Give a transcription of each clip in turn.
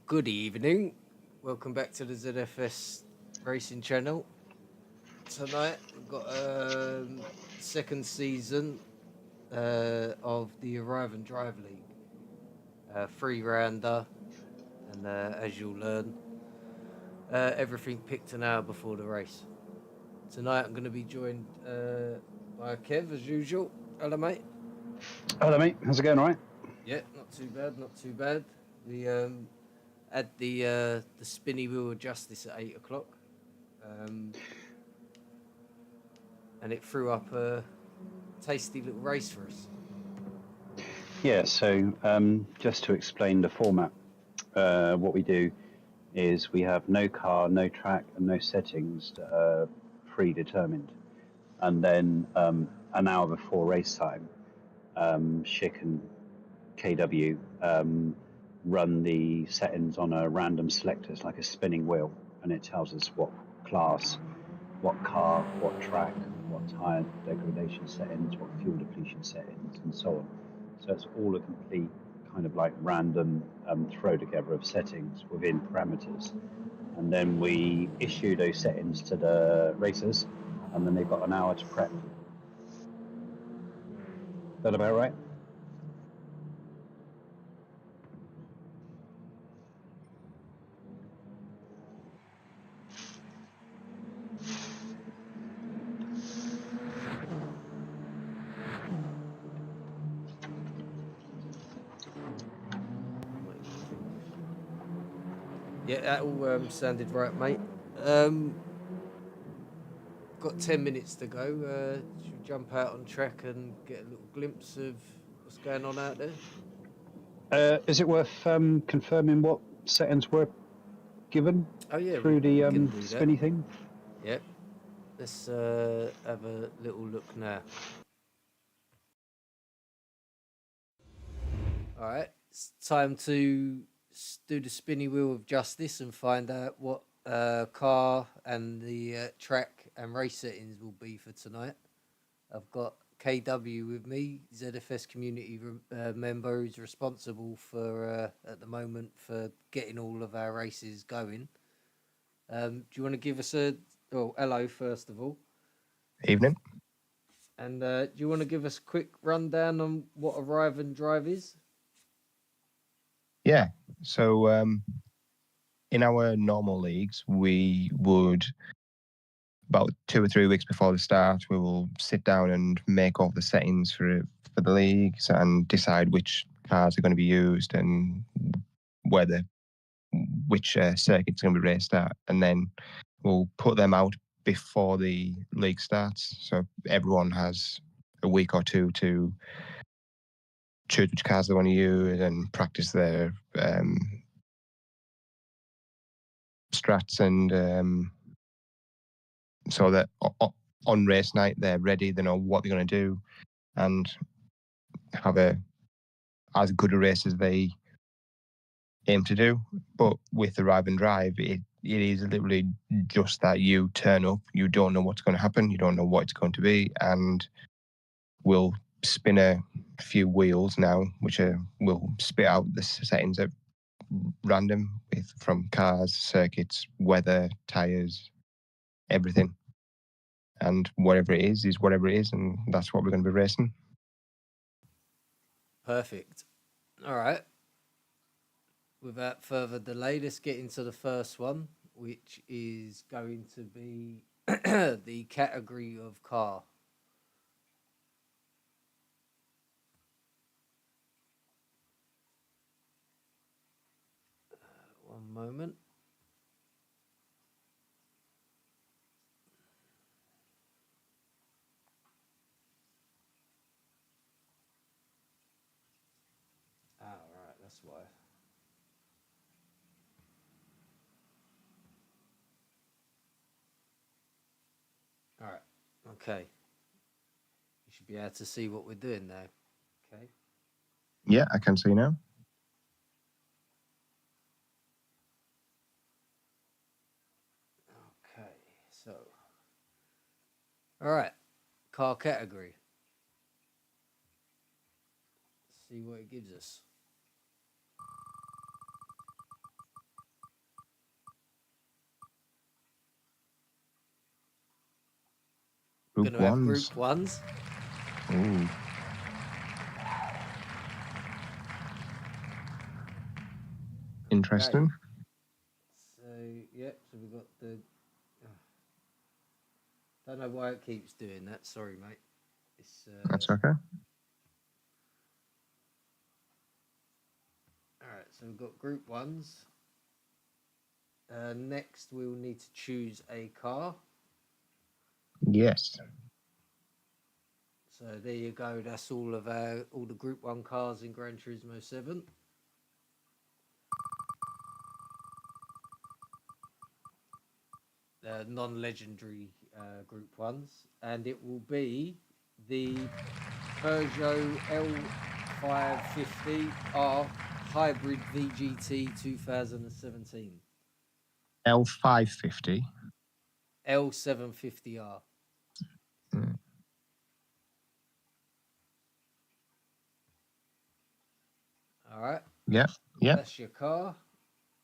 Good evening. Welcome back to the ZFS Racing Channel. Tonight we've got second season of the Arrive and Drive League. Free rounder, and as you'll learn, everything picked an hour before the race. Tonight I'm going to be joined by Kev as usual. Hello, mate. Hello, mate. How's it going? All right? Yeah, not too bad. Not too bad. We had the spinny wheel of justice at 8 o'clock. And it threw up a tasty little race for us. Yeah, so just to explain the format, what we do is we have no car, no track, and no settings that are predetermined. And then an hour before race time, Schick and KW run the settings on a random selector. It's like a spinning wheel, and it tells us what class, what car, what track, what tyre degradation settings, what fuel depletion settings, and so on. So it's all a complete kind of like random throw together of settings within parameters. And then we issue those settings to the racers, and then they've got an hour to prep. Is that about right? Yeah, that all sounded right, mate. Got 10 minutes to go. Should we jump out on track and get a little glimpse of what's going on out there? Is it worth confirming what settings were given through the spinny thing? Yep. Let's have a little look now. All right, it's time to do the spinny wheel of justice and find out what car and the track and race settings will be for tonight. I've got KW with me, ZFS community member who's responsible for at the moment for getting all of our races going. Do you want to give us hello first of all? Evening. And do you want to give us a quick rundown on what Arrive and Drive is? Yeah. So in our normal leagues, we would, about 2 or 3 weeks before the start, we will sit down and make all the settings for the leagues and decide which cars are going to be used and which circuit's going to be raced at, and then we'll put them out before the league starts. So everyone has a week or two to choose which cars they want to use and practice their strats, and so that on race night they're ready, they know what they're going to do, and have as good a race as they aim to do. But with Arrive and Drive, it is literally just that you turn up, you don't know what's going to happen, you don't know what it's going to be, and we'll spin a few wheels now, which will spit out the settings at random from cars, circuits, weather, tyres, everything. And whatever it is whatever it is, and that's what we're going to be racing. Perfect. All right. Without further delay, let's get into the first one, which is going to be the category of car. One moment. All right, that's why. All right. Okay. You should be able to see what we're doing now. Okay. Yeah, I can see now. Okay. So. All right. Car category. Let's see what it gives us. Group Gonna have ones. group ones. Ooh. Interesting. So yep, so we've got the don't know why it keeps doing that, sorry mate. It's That's okay. alright, so we've got group ones. Next we'll need to choose a car. Yes. So there you go, that's all the group 1 cars in Gran Turismo 7. Non-legendary group 1s, and it will be the Peugeot L550R Hybrid VGT 2017. L550. L750R. Mm. All right. Yep. Yep. That's your car.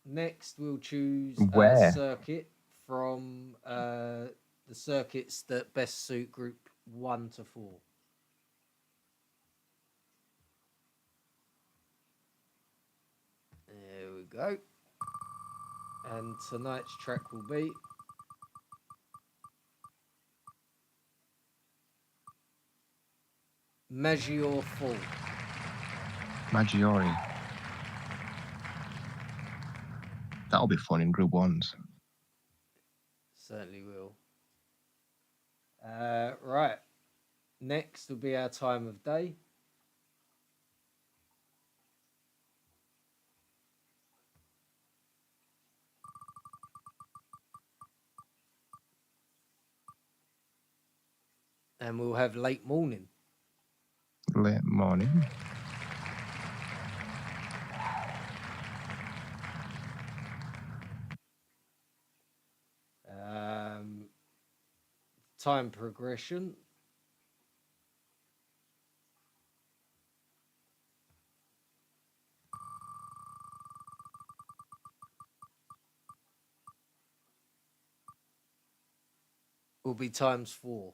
Next, we'll choose Where? a circuit from the circuits that best suit group 1 to 4. There we go. And tonight's track will be Maggiore Fall. Maggiore. That'll be fun in group 1s. Certainly will. Right. Next will be our time of day. And we'll have late morning. Late morning. Time progression. Will be ×4.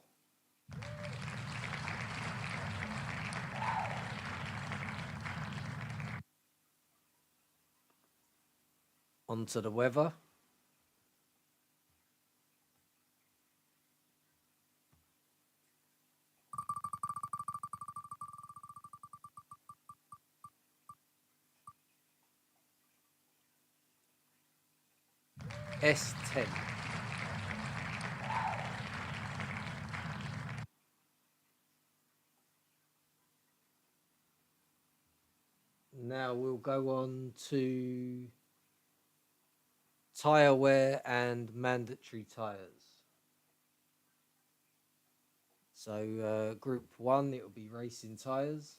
Onto the weather. S10. Now we'll go on to tyre wear and mandatory tyres. So group 1, it will be racing tyres.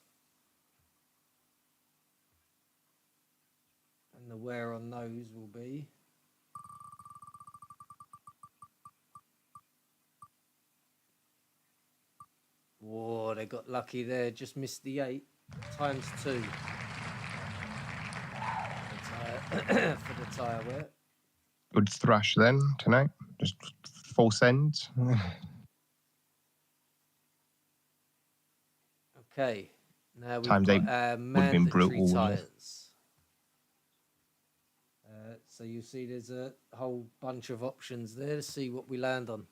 And the wear on those will be whoa, they got lucky there, just missed the 8 ×2 for the tyre wear. Good thrash then tonight. Just full sends. Okay, now we've Times got 8 our would have been mandatory brutal, wouldn't it? tyres. So you see there's a whole bunch of options there to see what we land on.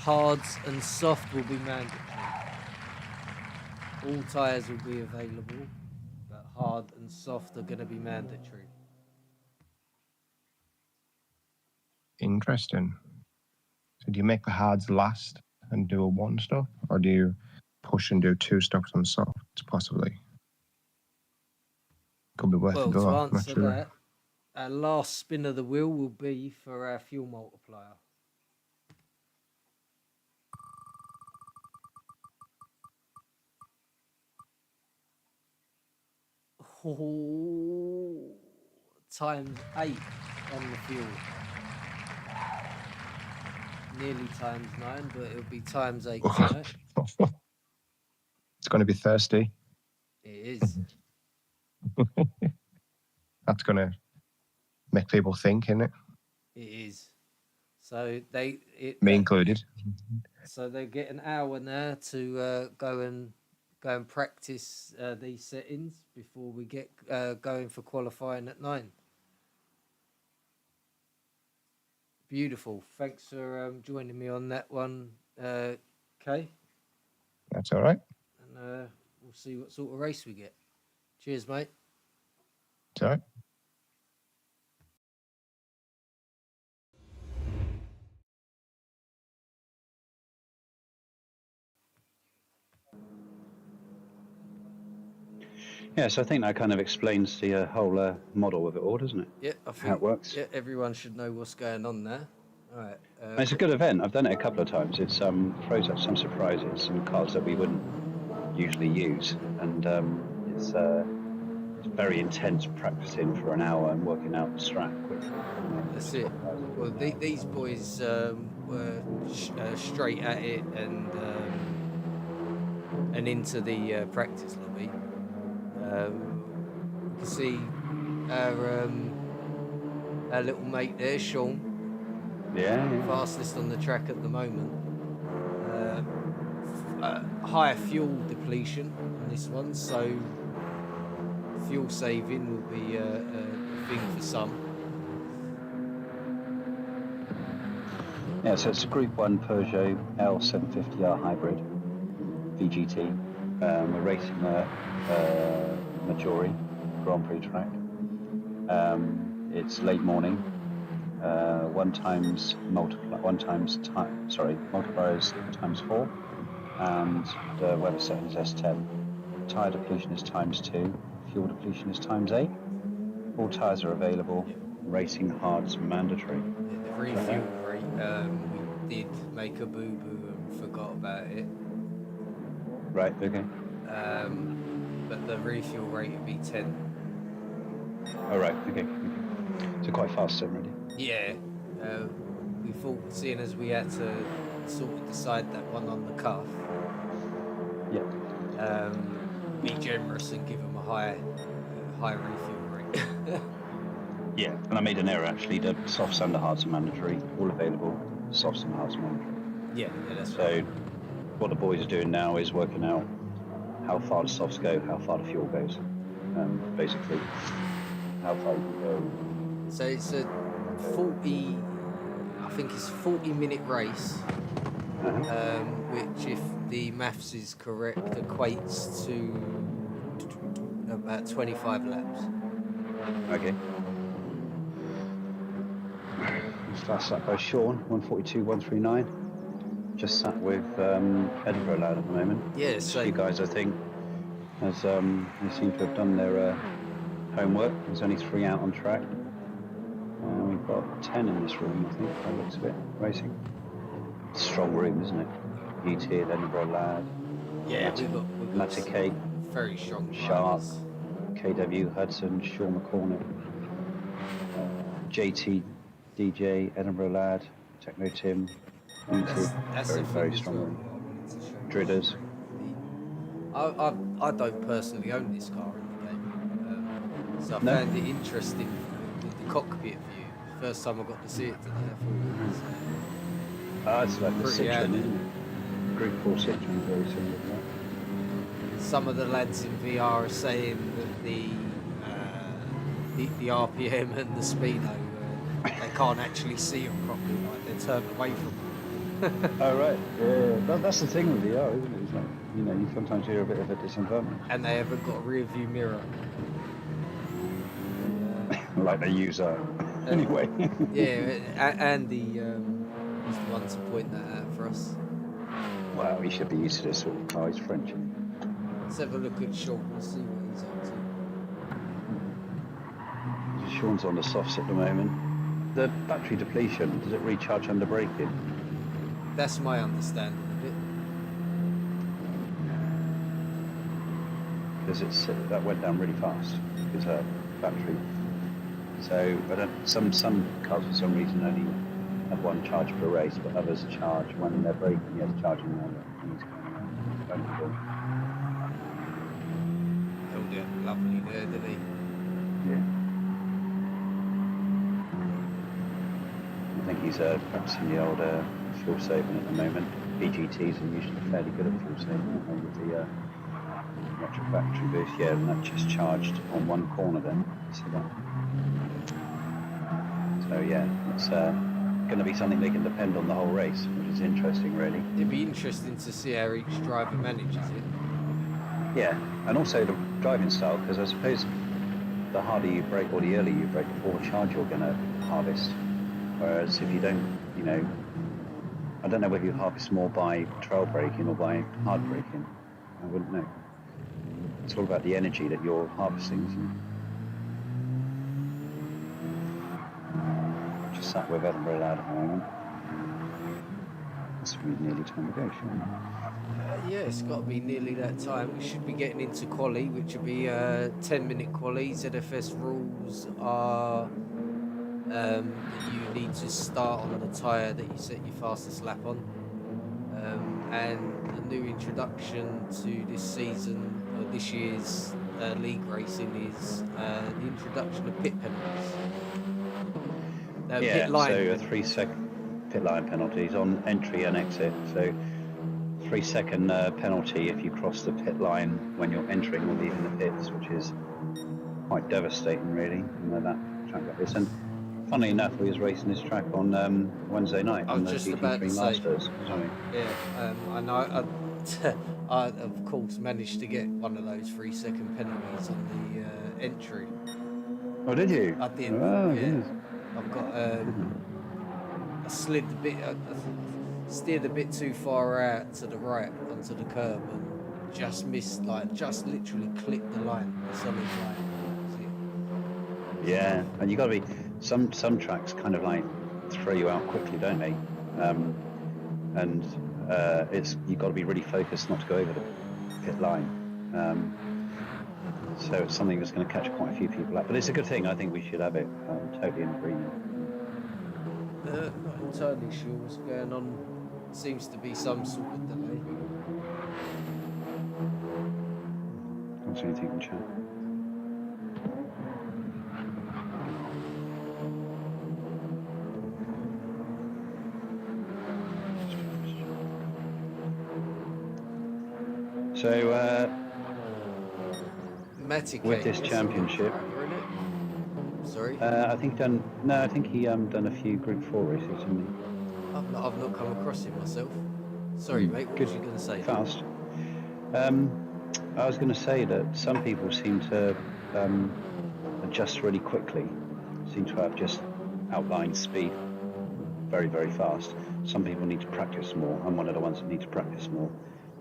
Hards and soft will be mandatory. All tyres will be available, but hard and soft are going to be mandatory. Interesting. So do you make the hards last and do a 1 stop, or do you push and do 2 stops on softs possibly? Could be worth a Well, go. to I'm not answer sure. that, our last spin of the wheel will be for our fuel multiplier. Oh, ×8 on the fuel. Nearly ×9, but it'll be ×8 tonight. It's going to be thirsty. It is. That's going to make people think, isn't it? It is. So me included. So they get an hour now to go and practice these settings before we get going for qualifying at 9. Beautiful. Thanks for joining me on that one, Kay. That's all right. And we'll see what sort of race we get. Cheers, mate. It's all right. Yeah, so I think that kind of explains the whole model of it all, doesn't it? Yeah, I think how it works. Yeah, everyone should know what's going on there. All right. It's a good event. I've done it a couple of times. It throws up some surprises, some cars that we wouldn't usually use, and it's very intense practicing for an hour and working out the strat quickly. That's it. Well, these boys were straight at it and into the practice lobby. You can see our little mate there, Sean. Yeah. Fastest on the track at the moment. Higher fuel depletion on this one, so fuel saving will be a thing for some. Yeah, so it's a Group 1 Peugeot L750R hybrid VGT. We're racing a Majori Grand Prix track. It's late morning. Multipliers times 4, and the weather setting is S10. Tyre depletion is times 2. Fuel depletion is times 8. All tyres are available. Racing hard's mandatory. The refuel rate, we did make a boo-boo and forgot about it. Right, okay. But the refuel rate would be 10. Oh, right, okay. So quite fast then, really. Yeah. We thought, seeing as we had to sort of decide that one on the cuff, be generous and give them a high refuel rate. Yeah, and I made an error actually. The softs and the hards are mandatory, all available. Softs and hards are mandatory. Yeah, that's so right. What the boys are doing now is working out how far the softs go, how far the fuel goes, basically how far you can go. So it's a 40-minute race, which, if the maths is correct, equates to about 25 laps. Okay. Fast lap by Sean, 142.139. Just sat with Edinburgh lad at the moment. Yeah, so you guys, I think, as they seem to have done their homework. There's only 3 out on track. We've got 10 in this room, I think, by the looks of it, racing. It's a strong room, isn't it? ET, Edinburgh lad. Yeah, we've got Matty Kate, very strong Sharp, riders. KW Hudson, Sean McCormick, JT DJ, Edinburgh lad, Techno Tim. That's very, very strong well. room. Dridders. I don't personally own this car in the game, so I found it interesting with the cockpit view. First time I got to see it today, I thought it's like the Citroen, isn't it? Group 4 Citroen, very similar to that. Some of the lads in VR are saying that the RPM and the speedo, they can't actually see them properly, like they're turned away from them. Oh, right. Yeah, that's the thing with VR, isn't it? It's like, you sometimes hear a bit of a disadvantage. And they haven't got a rear view mirror. Like they use anyway. Yeah, Andy is the one to point that out for us. Well, he should be used to this sort of car. He's French. Let's have a look at Sean and see what he's up to. Sean's on the softs at the moment. The battery depletion, does it recharge under braking? That's my understanding of it. Because that went down really fast. Because her battery. So some cars for some reason only have one charge per race, but others charge when they're braking. Yes, charging now. held it lovely there, didn't he? Yeah. I think he's practicing the old fuel saving at the moment. BGTs are usually fairly good at fuel saving, aren't they, with the electric battery boost. Yeah, and that just charged on one corner then. You see that? So yeah, it's going to be something they can depend on the whole race, which is interesting, really. It'd be interesting to see how each driver manages it. Yeah, and also the driving style, because I suppose the harder you brake or the earlier you brake, the more charge you're going to harvest. Whereas if you don't, you know, I don't know whether you harvest more by trail braking or by hard braking. I wouldn't know. It's all about the energy that you're harvesting, isn't it? Just sat with Edinburgh Loud at the moment. It's nearly time to go, shouldn't it? Yeah, it's got to be nearly that time. We should be getting into quali, which will be 10-minute quali. ZFS rules are that you need to start on the tyre that you set your fastest lap on. And a new introduction to this season, or this year's league racing, is the introduction of pit penalties. Yeah, pit line so a penalties. 3-second pit line penalties on entry and exit. So 3-second penalty if you cross the pit line when you're entering or leaving the pits, which is quite devastating, really. You know, that track like this. And funnily enough, we was racing this track on Wednesday night I on was the just about GT3 to say. Masters. Sorry. Yeah, I know. I of course managed to get one of those 3-second penalties on the entry. Oh, did you? I did. Oh, Yeah, yes. I've got. I slid a bit. I steered a bit too far out to the right onto the curb and just missed, like, just literally clipped the line, the solid line. Yeah, and you got to be. Some tracks kind of like throw you out quickly, don't they? And it's you've got to be really focused not to go over the pit line. So it's something that's going to catch quite a few people up. But it's a good thing. I think we should have it. Totally in agreement. Not entirely sure what's going on. Seems to be some sort of delay. Don't see anything in chat. So Matic with this championship, sorry, I think I think he done a few Group 4 races, didn't he? I've not come across him myself. Sorry, mate. What was you going to say? Fast. I was going to say that some people seem to adjust really quickly. Seem to have just outline speed very, very fast. Some people need to practice more. I'm one of the ones that need to practice more.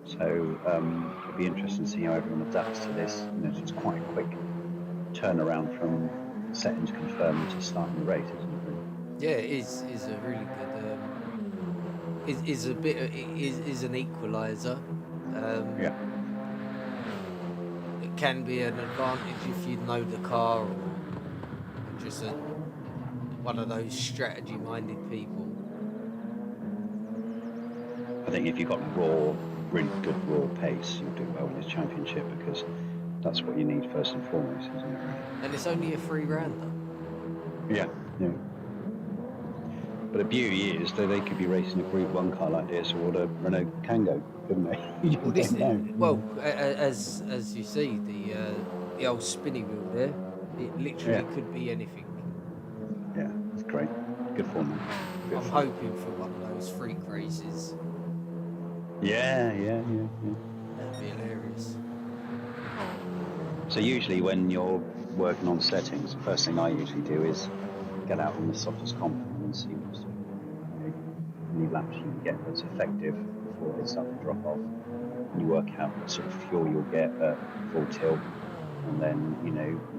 So it'll be interesting to see how everyone adapts to this. You know, it's quite a quick turnaround from settings confirmed to starting the race, isn't it? Yeah, it is a really good. Is a bit. Is an equaliser. Yeah. It can be an advantage if you know the car, or just one of those strategy-minded people. I think if you've got really good raw pace, you'll do well in this championship because that's what you need first and foremost, isn't it? Really? And it's only a 3-rounder. Yeah. But the beauty is that they could be racing a Group 1 car like this or the Renault Kangoo, couldn't they? As you see, the old spinny wheel there, it literally could be anything. Yeah, it's great. Good format. I'm hoping for one of those freak races. Yeah. That'd be hilarious. So usually when you're working on settings, the first thing I usually do is get out on the softest comp and see what's how many laps you can get that's effective before they start to drop off. And you work out what sort of fuel you'll get at full tilt, and then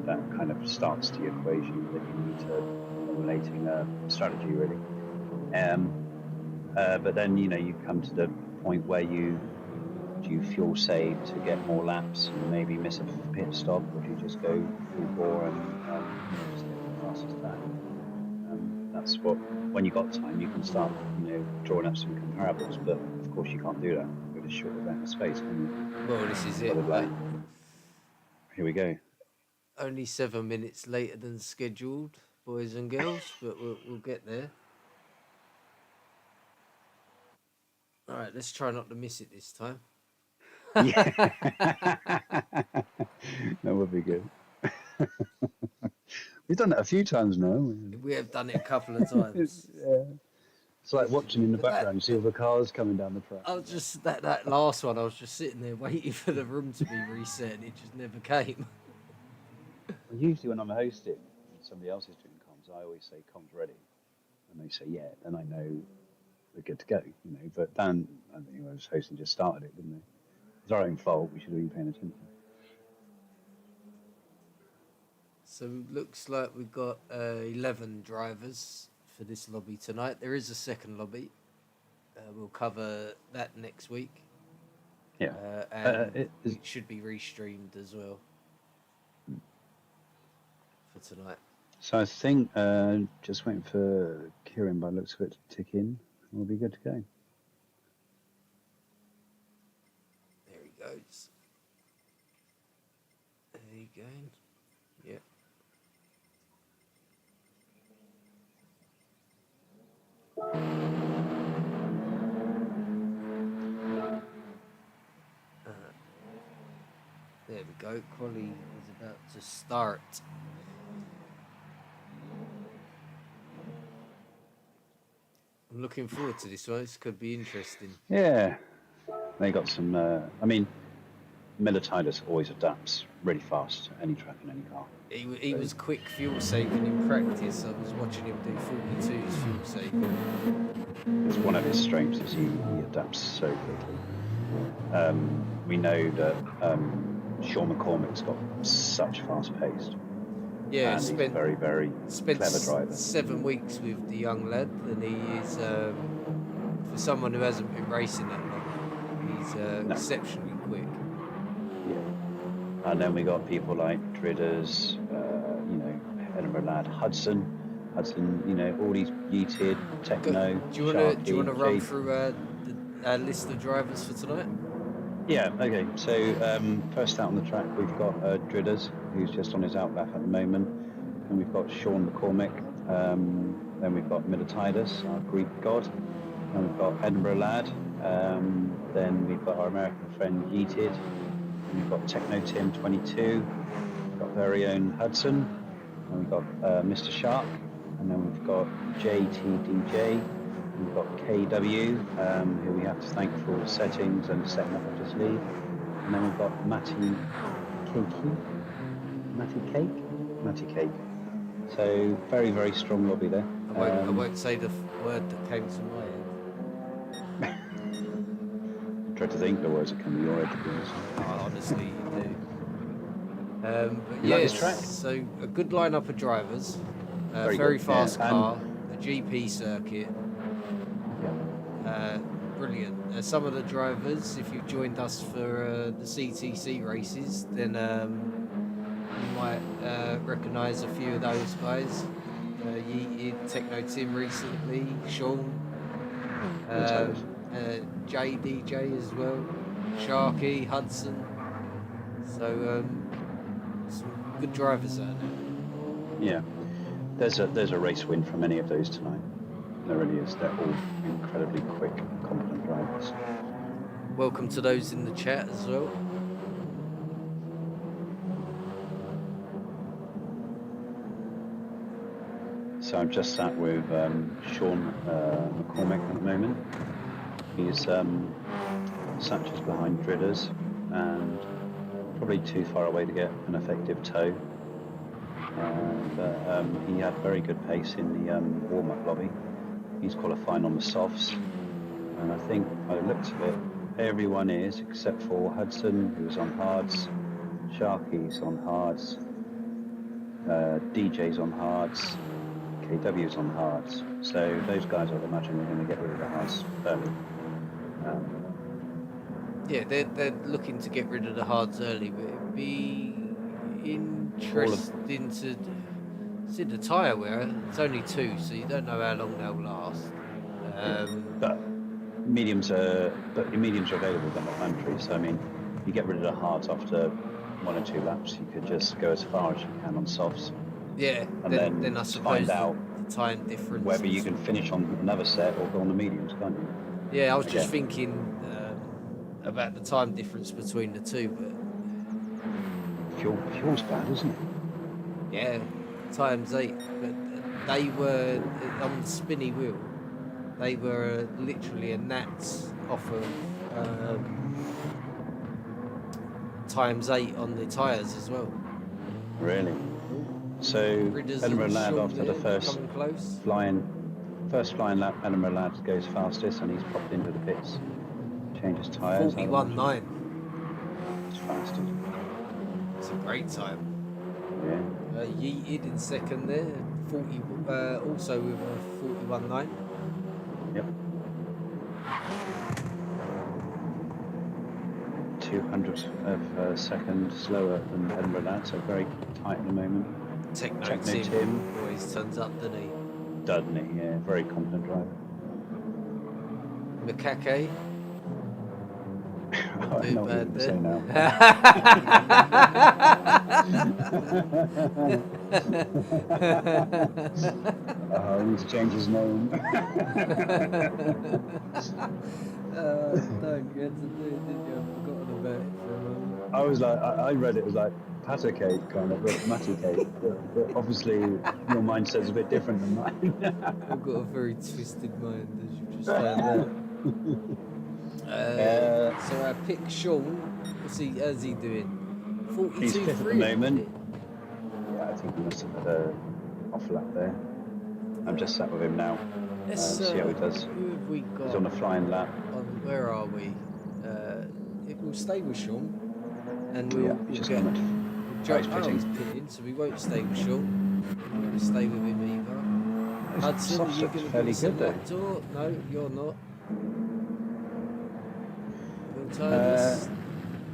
that kind of starts the equation that you need to formulating a strategy really. But then you come to the point where do you fuel save to get more laps and maybe miss a pit stop, or do you just go full bore and just get the fastest back? That's when you got time, you can start drawing up some comparables, but of course you can't do that with a short amount of space, can you? Well, this is it. Here we go. Only 7 minutes later than scheduled, boys and girls, but we'll get there. All right, let's try not to miss it this time. Yeah. That would be good. We've done that a few times now. We have done it a couple of times. Yeah. It's like watching in the But background, you see all the cars coming down the track. I was just that last one. I was just sitting there waiting for the room to be reset, and it just never came. Well, usually when I'm hosting and somebody else is doing comms, I always say comms ready, and they say yeah, then I know we're good to go. You know, but Dan, I think who was hosting, just started it, didn't they? It's our own fault. We should have been paying attention. So looks like we've got 11 drivers for this lobby tonight. There is a second lobby. We'll cover that next week. Yeah. And it should be restreamed as well for tonight. So I think just waiting for Kieran by the looks of it to tick in. We'll be good to go. There he goes. There you go. Yep. There we go. Quali is about to start. I'm looking forward to this one. This could be interesting. Yeah, they got some. I mean, Milititis always adapts really fast to any track and any car. He was quick fuel saving in practice. I was watching him do 42s fuel saving. It's one of his strengths is he adapts so quickly. We know that Sean McCormick's got such fast paced. Yeah, and he's a very, very clever driver. 7 weeks with the young lad, and he is, for someone who hasn't been racing that long, he's exceptionally quick. Yeah. And then we got people like Dridders, you know, Edinburgh lad, Hudson, you know, all these yeeted, Techno. Do you want to run through the list of drivers for tonight? Yeah, okay. So first out on the track, we've got Dridders, who's just on his outlap at the moment. And we've got Sean McCormick. Then we've got Milititis, our Greek god. And we've got Edinburgh Lad. Then we've got our American friend Yeeted. And we've got Techno Tim 22. We've got very own Hudson. And we've got Mr. Shark. And then we've got JTDJ. We've got KW, who we have to thank for all the settings and setting up of this lead. And then we've got Matty Cake. So very, very strong lobby there. I won't say the word that came to my head. I try to think the words that come to your head, to be honest. Oh, honestly, you do. But you like this yes, track? so a good lineup of drivers. Very very good, fast yeah, car, the GP circuit. Brilliant. Some of the drivers, if you've joined us for the CTC races, then you might recognise a few of those guys. Yeeted, Techno Tim recently, Sean, JDJ as well, Sharky, Hudson. So some good drivers out there. Yeah, there's a race win from any of those tonight. There really is. They're all incredibly quick, competent drivers. Welcome to those in the chat as well. So I'm just sat with Sean McCormick at the moment. He's sat just behind Dridders and probably too far away to get an effective tow. But he had very good pace in the warm-up lobby. He's qualifying on the softs, and I think by the looks of it, everyone is except for Hudson, who's on hards, Sharky's on hards, DJ's on hards, KW's on hards. So those guys, I'd imagine, are going to get rid of the hards early. Yeah, they're looking to get rid of the hards early, but it'd be interesting to see the tyre wear. It's only 2, so you don't know how long they'll last. But mediums are available, but not mandatory. So I mean, you get rid of the hards after 1 or 2 laps, you could just go as far as you can on softs, Yeah, and then I suppose find out the time difference. whether you can finish on another set or go on the mediums, can't you? Yeah, I was just Again. thinking about the time difference between the two, but Fuel's bad, isn't it? yeah, ×8. But they were on the spinny wheel. They were literally a gnat off of ×8 on the tyres as well. Really? So Ridders Edinburgh and Lad Sean after the there first coming close. flying lap, Edinburgh Lad goes fastest, and he's popped into the pits, changes tyres. 41.9. It's fast, isn't it? It's a great time. Yeah. Yeeted in second there, 40. Also with a 41.9. Yep. 200 of a second slower than Edinburgh Lad, so very tight at the moment. Techno Tim always turns up, doesn't he? Doesn't he? Yeah, very confident driver. Makake. I know what you're going to say now. He's changed his name. Don't get to do it, did you? I've forgotten about it for a moment. I was like, I read it as like pata cake, kind of, but matty cake. But obviously, your mindset's a bit different than mine. I've got a very twisted mind, as you've just found out. So I picked Sean. How's he doing? 42. He's 5th at the moment. Yeah, I think he must have had a off lap there. I'm just sat with him now. Let's See how he does. Who have we got? He's on a flying lap. Where are we? We'll stay with Sean, and we'll just get. he's He's pitting, so we won't stay with Sean. We won't stay with him either. Hudson, are you going to fairly good though. Tour? No, you're not.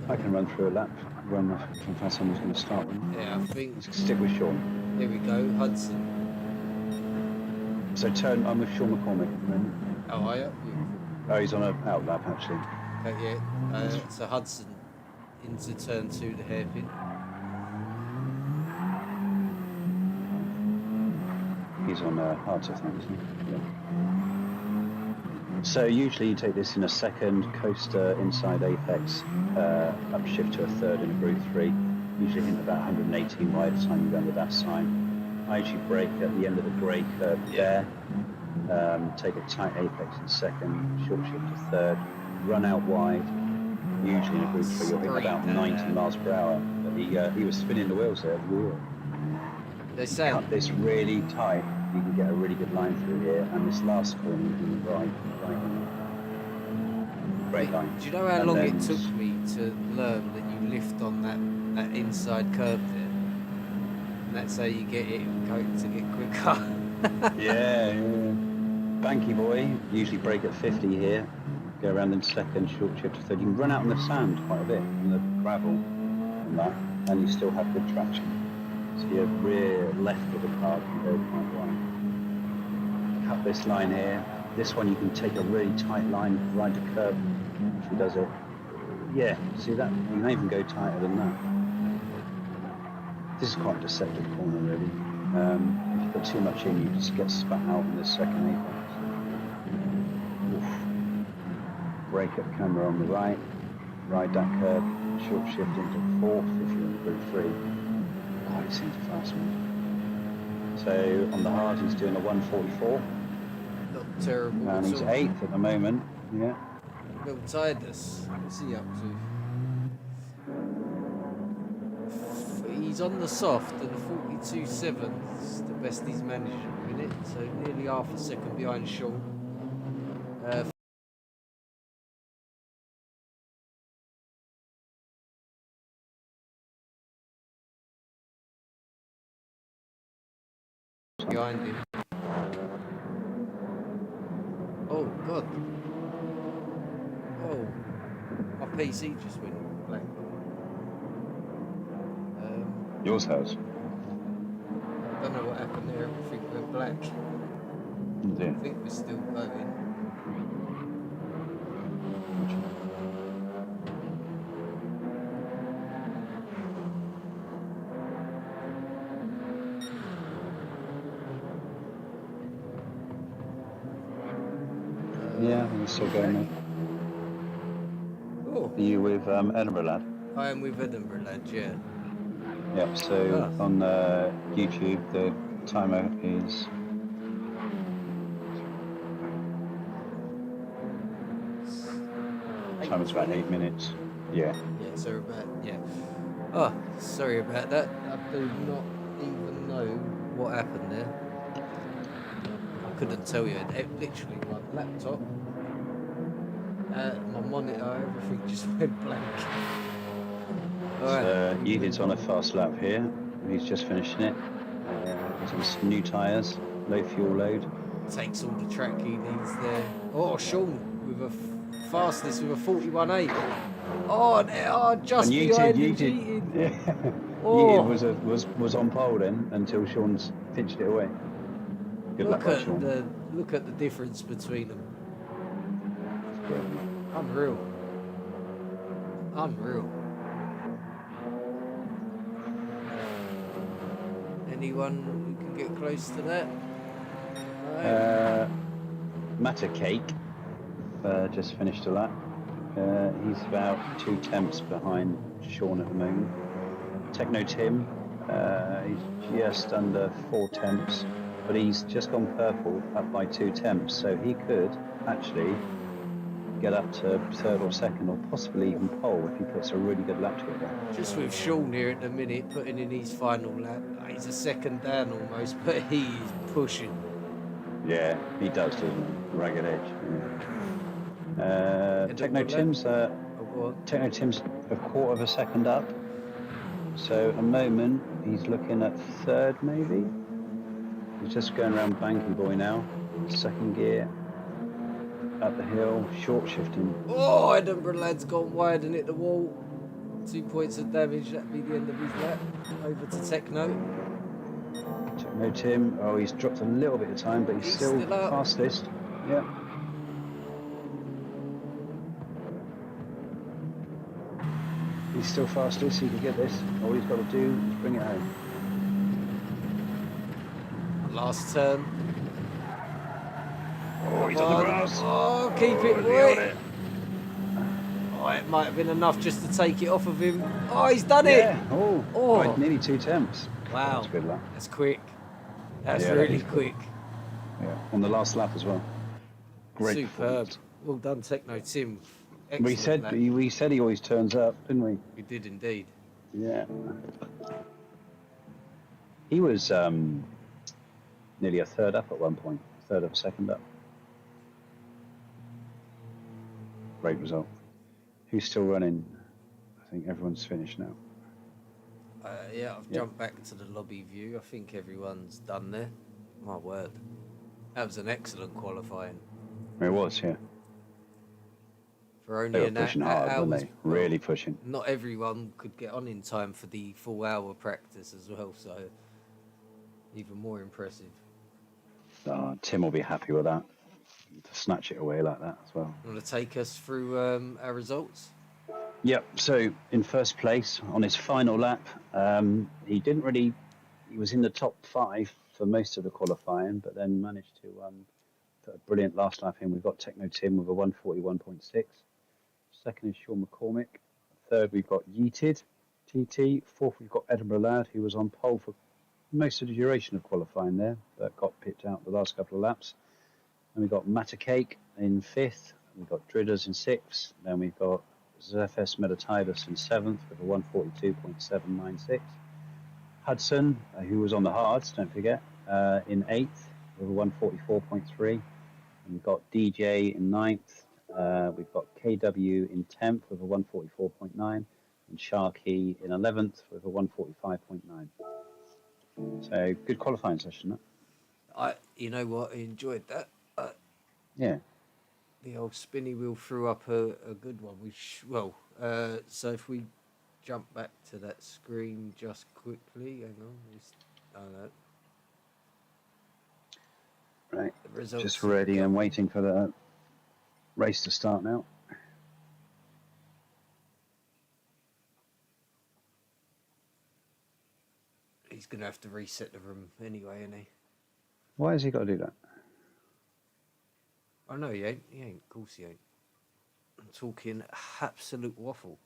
I can run through a lap when someone's going to start one. Yeah, I think. Let's stick with Sean. Here we go, Hudson. So I'm with Sean McCormick at the moment. Oh, are you? Oh, he's on an out lap actually. Okay, yeah. So Hudson into turn 2, the hairpin. He's on hards, I think, isn't he? Yeah. So usually you take this in a second, coaster inside apex, upshift to a third in a group 3, usually hitting about 118 by the time you go under that sign. I usually brake at the end of the grey curve there, take a tight apex in second, short shift to third, run out wide, usually in a group 3 you'll hit about 90 miles per hour, but he was spinning the wheels there, They say cut this really tight, you can get a really good line through here, and this last corner you can right great line. Do you know how long it took me to learn that you lift on that inside curve there? And that's how you get it going to get quicker. yeah. Banky boy, usually brake at 50 here, go around in second, short shift to third. You can run out in the sand quite a bit, in the gravel and that, and you still have good traction. So your rear left of the car can go quite wide. Cut this line here. This one you can take a really tight line, ride the curve, if he does it. Yeah, see that? You can even go tighter than that. This is quite a deceptive corner really. If you put too much in, you just get spat out in this second apex. Oof. Brake at camera on the right, ride that curve, short shift into fourth if you're in group 3. Oh, he seems a fast one. So on the hard, he's doing a 144. Not terrible. And he's 8th at the moment. Yeah. Little tiredness. What's he up to? He's on the soft at a 42.7. It's the best he's managed at the minute. So nearly half a second behind Sean. Behind him. Oh God. Oh. My PC just went blank. Yours has. I don't know what happened there. Everything went black. Yeah. I think we're still going. He's still going, mate. Oh, Are you with Edinburgh Lad? I am with Edinburgh Lad, yeah. Yep, so Ah. on YouTube, the timer is... Timer's about 8 minutes. Yeah. Yeah, so about, yeah. Oh, sorry about that. I do not even know what happened there. I couldn't tell you. Literally, my laptop, my monitor, everything just went blank. So Yeadid's on a fast lap here. He's just finishing it. He's on some new tyres, low fuel load. Takes all the track he needs there. Oh, Sean with a fastest with a 41.8. Oh, just And behind him, Yeadid, cheating. yeah. Oh, Yeadid was on pole then until Sean's pinched it away. Good luck, Sean. look at the difference between them. It's great. Unreal. Unreal. Anyone who can get close to that? Matter Cake just finished a lap. He's about 2 tenths behind Sean at the moment. Techno Tim, he's just under 4 tenths, but he's just gone purple up by 2 tenths, so he could actually get up to third or second, or possibly even pole if he puts a really good lap together. Just with Sean here at the minute, putting in his final lap. He's a second down almost, but he is pushing. Yeah, he does, doesn't he? Ragged edge. Yeah. Techno Tim's a quarter of a second up. So at the moment he's looking at third maybe. He's just going around Banky Boy now. Second gear. Up the hill, short shifting. Oh, Edinburgh Lad's gone wide and hit the wall. 2 points of damage, that'd be the end of his lap. Over to Techno. Techno Tim, oh, he's dropped a little bit of time, but he's still fastest. Yeah. He's still fastest, he can get this. All he's got to do is bring it home. Last turn. Oh, he's on the grass. Oh, keep it, boy. Oh, it might have been enough just to take it off of him. Oh, he's done it. Oh. Right, nearly 2 tenths. Wow. That's good luck. That's quick. That's really quick. Yeah, on the last lap as well. Great. Superb. Well done, Techno Tim. Excellent we said he always turns up, didn't we? We did indeed. Yeah. He was nearly a third up at one point, third of a second up. Great result. Who's still running? I think everyone's finished now. Yeah, I've jumped back to the lobby view. I think everyone's done there. My word. That was an excellent qualifying. It was, yeah. For only they were pushing hard, weren't they? Really pushing. Not everyone could get on in time for the full hour practice as well, so even more impressive. Tim will be happy with that. To snatch it away like that as well. Want to take us through our results? Yep, so in first place on his final lap, he was in the top 5 for most of the qualifying, but then managed to put a brilliant last lap in. We've got Techno Tim with a 141.6. Second is Sean McCormick. Third, we've got Yeated, TT. Fourth, we've got Edinburgh Lad, who was on pole for most of the duration of qualifying there, but got picked out the last couple of laps. And we've got Matacake in 5th. We've got Dridders in 6th. Then we've got ZFS Metatidus in 7th with a 142.796. Hudson, who was on the hards, don't forget, in 8th with a 144.3. And we've got DJ in 9th. We've got KW in 10th with a 144.9. And Sharky in 11th with a 145.9. So good qualifying session. You know what? I enjoyed that. Yeah. The old spinny wheel threw up a good one. So if we jump back to that screen just quickly, hang on. Right. The results just ready and waiting for the race to start now. He's going to have to reset the room anyway, isn't he? Why has he got to do that? I know he ain't. He ain't. Of course he ain't. I'm talking absolute waffle.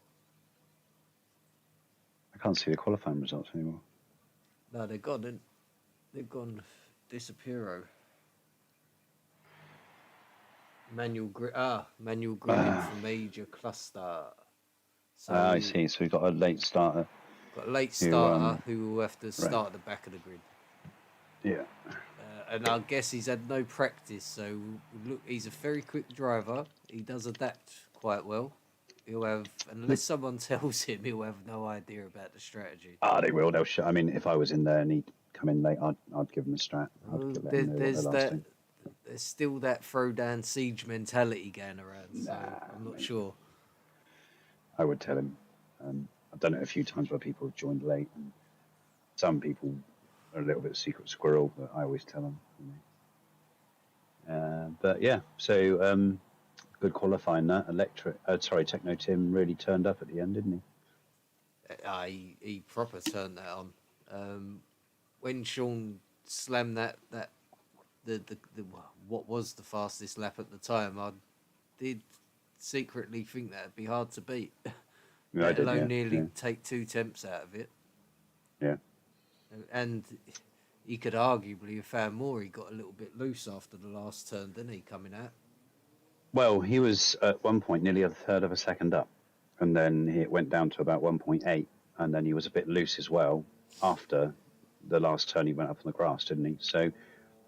I can't see the qualifying results anymore. No, they're gone. They've gone disappearo. Manual gridding for major cluster. So I see. So we've got a late starter. got a late Who, starter who will have to right. start at the back of the grid. Yeah. And I guess he's had no practice, so look, he's a very quick driver. He does adapt quite well. He'll have, unless someone tells him, he'll have no idea about the strategy. They will. They'll. I mean, if I was in there and he'd come in late, I'd give him a strat. I'd let him know what they're last doing. There's still that throw down siege mentality going around. So I'm not sure. I would tell him. I've done it a few times where people have joined late, and some people are a little bit secret squirrel, but I always tell them. But yeah, so good qualifying that. Techno Tim really turned up at the end, didn't he? He proper turned that on. When Sean slammed the what was the fastest lap at the time, I did secretly think that'd be hard to beat. Yeah, Let alone nearly take 2 temps out of it. Yeah. And he could arguably have found more. He got a little bit loose after the last turn, didn't he, coming out? Well, he was at one point nearly a third of a second up, and then it went down to about 1.8, and then he was a bit loose as well after the last turn. He went up on the grass, didn't he? So I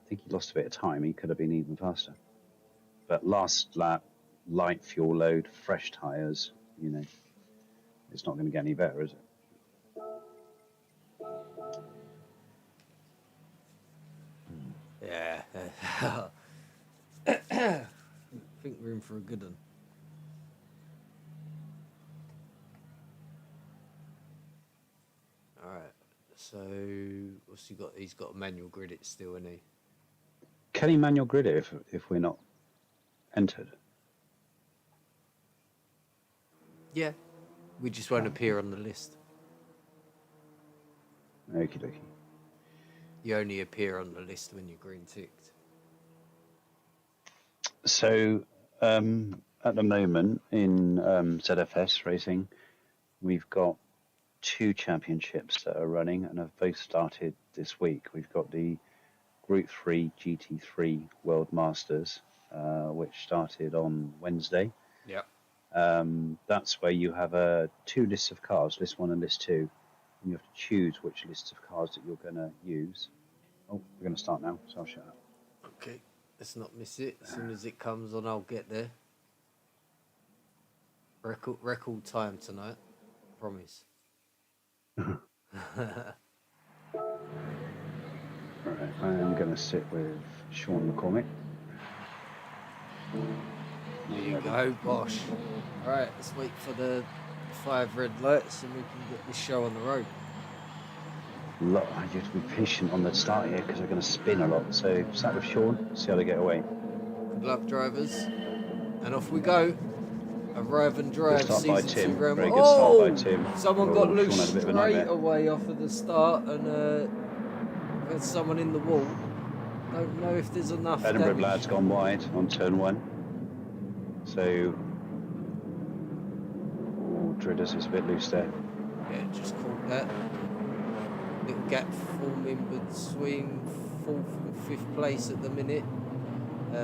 think he lost a bit of time. He could have been even faster. But last lap, light fuel load, fresh tyres, it's not going to get any better, is it? Yeah. I think we're in for a good one. All right. So what's he got? He's got a manual grid it still, isn't he? Can he manual grid it if we're not entered? Yeah. We just won't appear on the list. Okie dokie. You only appear on the list when you're green ticked. So at the moment in ZFS racing, we've got 2 championships that are running and have both started this week. We've got the Group 3 GT3 World Masters, which started on Wednesday. Yeah. That's where you have 2 lists of cars, list 1 and list 2, and you have to choose which list of cars that you're going to use. Oh, we're going to start now, so I'll shut up. Okay, let's not miss it. As soon as it comes on, I'll get there. Record time tonight, promise. Right, I am going to sit with Sean McCormick. There you go, Bosh. All right, let's wait for the 5 red lights and we can get this show on the road. You have to be patient on the start here because they're going to spin a lot. So sat with Sean, see how they get away. Good luck, drivers. And off we go. Arrive and drive. Good start by Season 2 Tim. round. Very good start by Tim. Someone got loose Sean had a bit of a straight nightmare. away off of the start, and there's someone in the wall. Don't know if there's enough. Edinburgh Lad's gone wide on turn 1. So, Dridders is a bit loose there. Yeah, just caught that. Little gap forming between 4th and 5th place at the minute.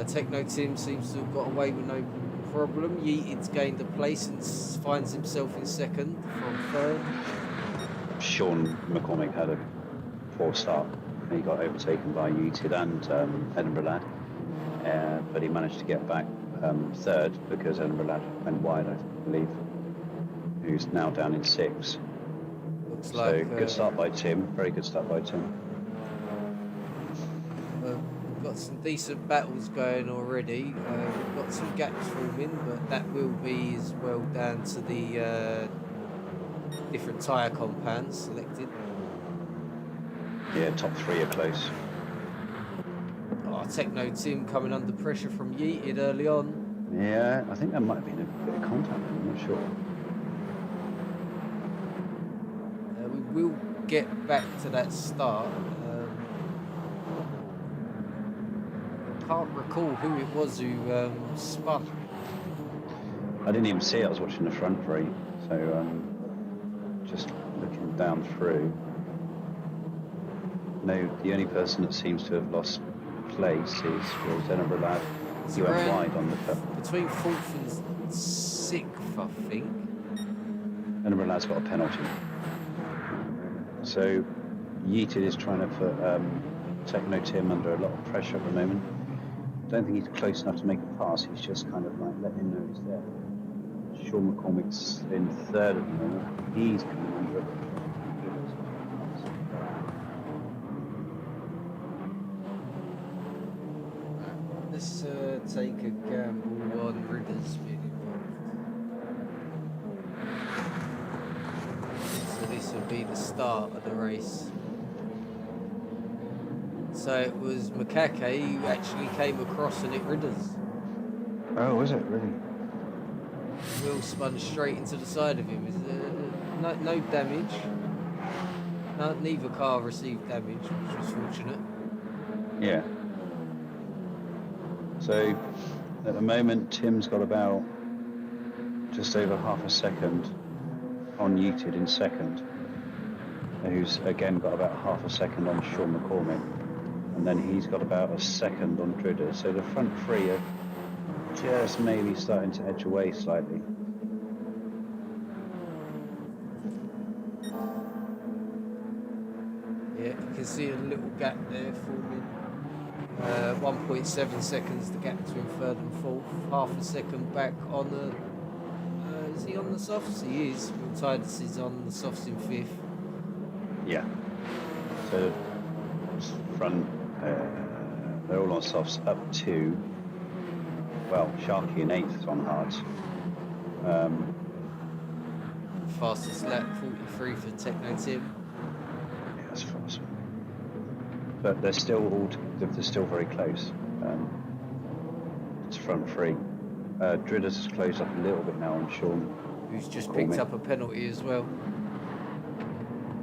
Techno Tim seems to have got away with no problem. Yeated's gained a place and finds himself in 2nd from 3rd. Sean McCormick had a poor start. He got overtaken by Yeated and Edinburgh Lad, but he managed to get back 3rd because Edinburgh Lad went wide, I believe, who's now down in 6th. Looks So like good start by Tim. Very good start by Tim. We've got some decent battles going already. We've got some gaps forming, but that will be as well down to the different tyre compounds selected. Yeah, top 3 are close. Oh, Techno Tim coming under pressure from Yeated early on. Yeah, I think there might have been a bit of contact. I'm not sure. We will get back to that start. can't recall who it was who spun. I didn't even see it. I was watching the front three, so just looking down through. No, the only person that seems to have lost place was Edinburgh lad. He went wide on the cut. Between 4th and 6th, I think. Edinburgh lad's got a penalty. So Yeated is trying to put Techno Tim under a lot of pressure at the moment. Don't think he's close enough to make a pass. He's just kind of like letting him know he's there. Sean McCormick's in 3rd at the moment. He's coming under it. Let's take a gamble on Ridders being involved. So this will be the start of the race. So it was Makake who actually came across and it Ridders. Oh, was it really? Will spun straight into the side of him. Is no damage. Neither car received damage, which was fortunate. Yeah. So at the moment, Tim's got about just over half a second on Yeated in 2nd, who's again got about half a second on Sean McCormick, and then he's got about a second on Dridder. So the front three are just maybe starting to edge away slightly. Yeah, you can see a little gap there forming. 1.7 seconds the gap between 3rd and 4th. Half a second back on the. Is he on the softs? He is. Will Titus is on the softs in 5th. Yeah. So front, they're all on softs up to. Well, Sharky in 8th is on hards. Fastest lap 43 for Techno Tim. Yeah, that's fast. But they're still very close. It's front three. Dridders has closed up a little bit now on Sean. Who's just picked up a penalty as well.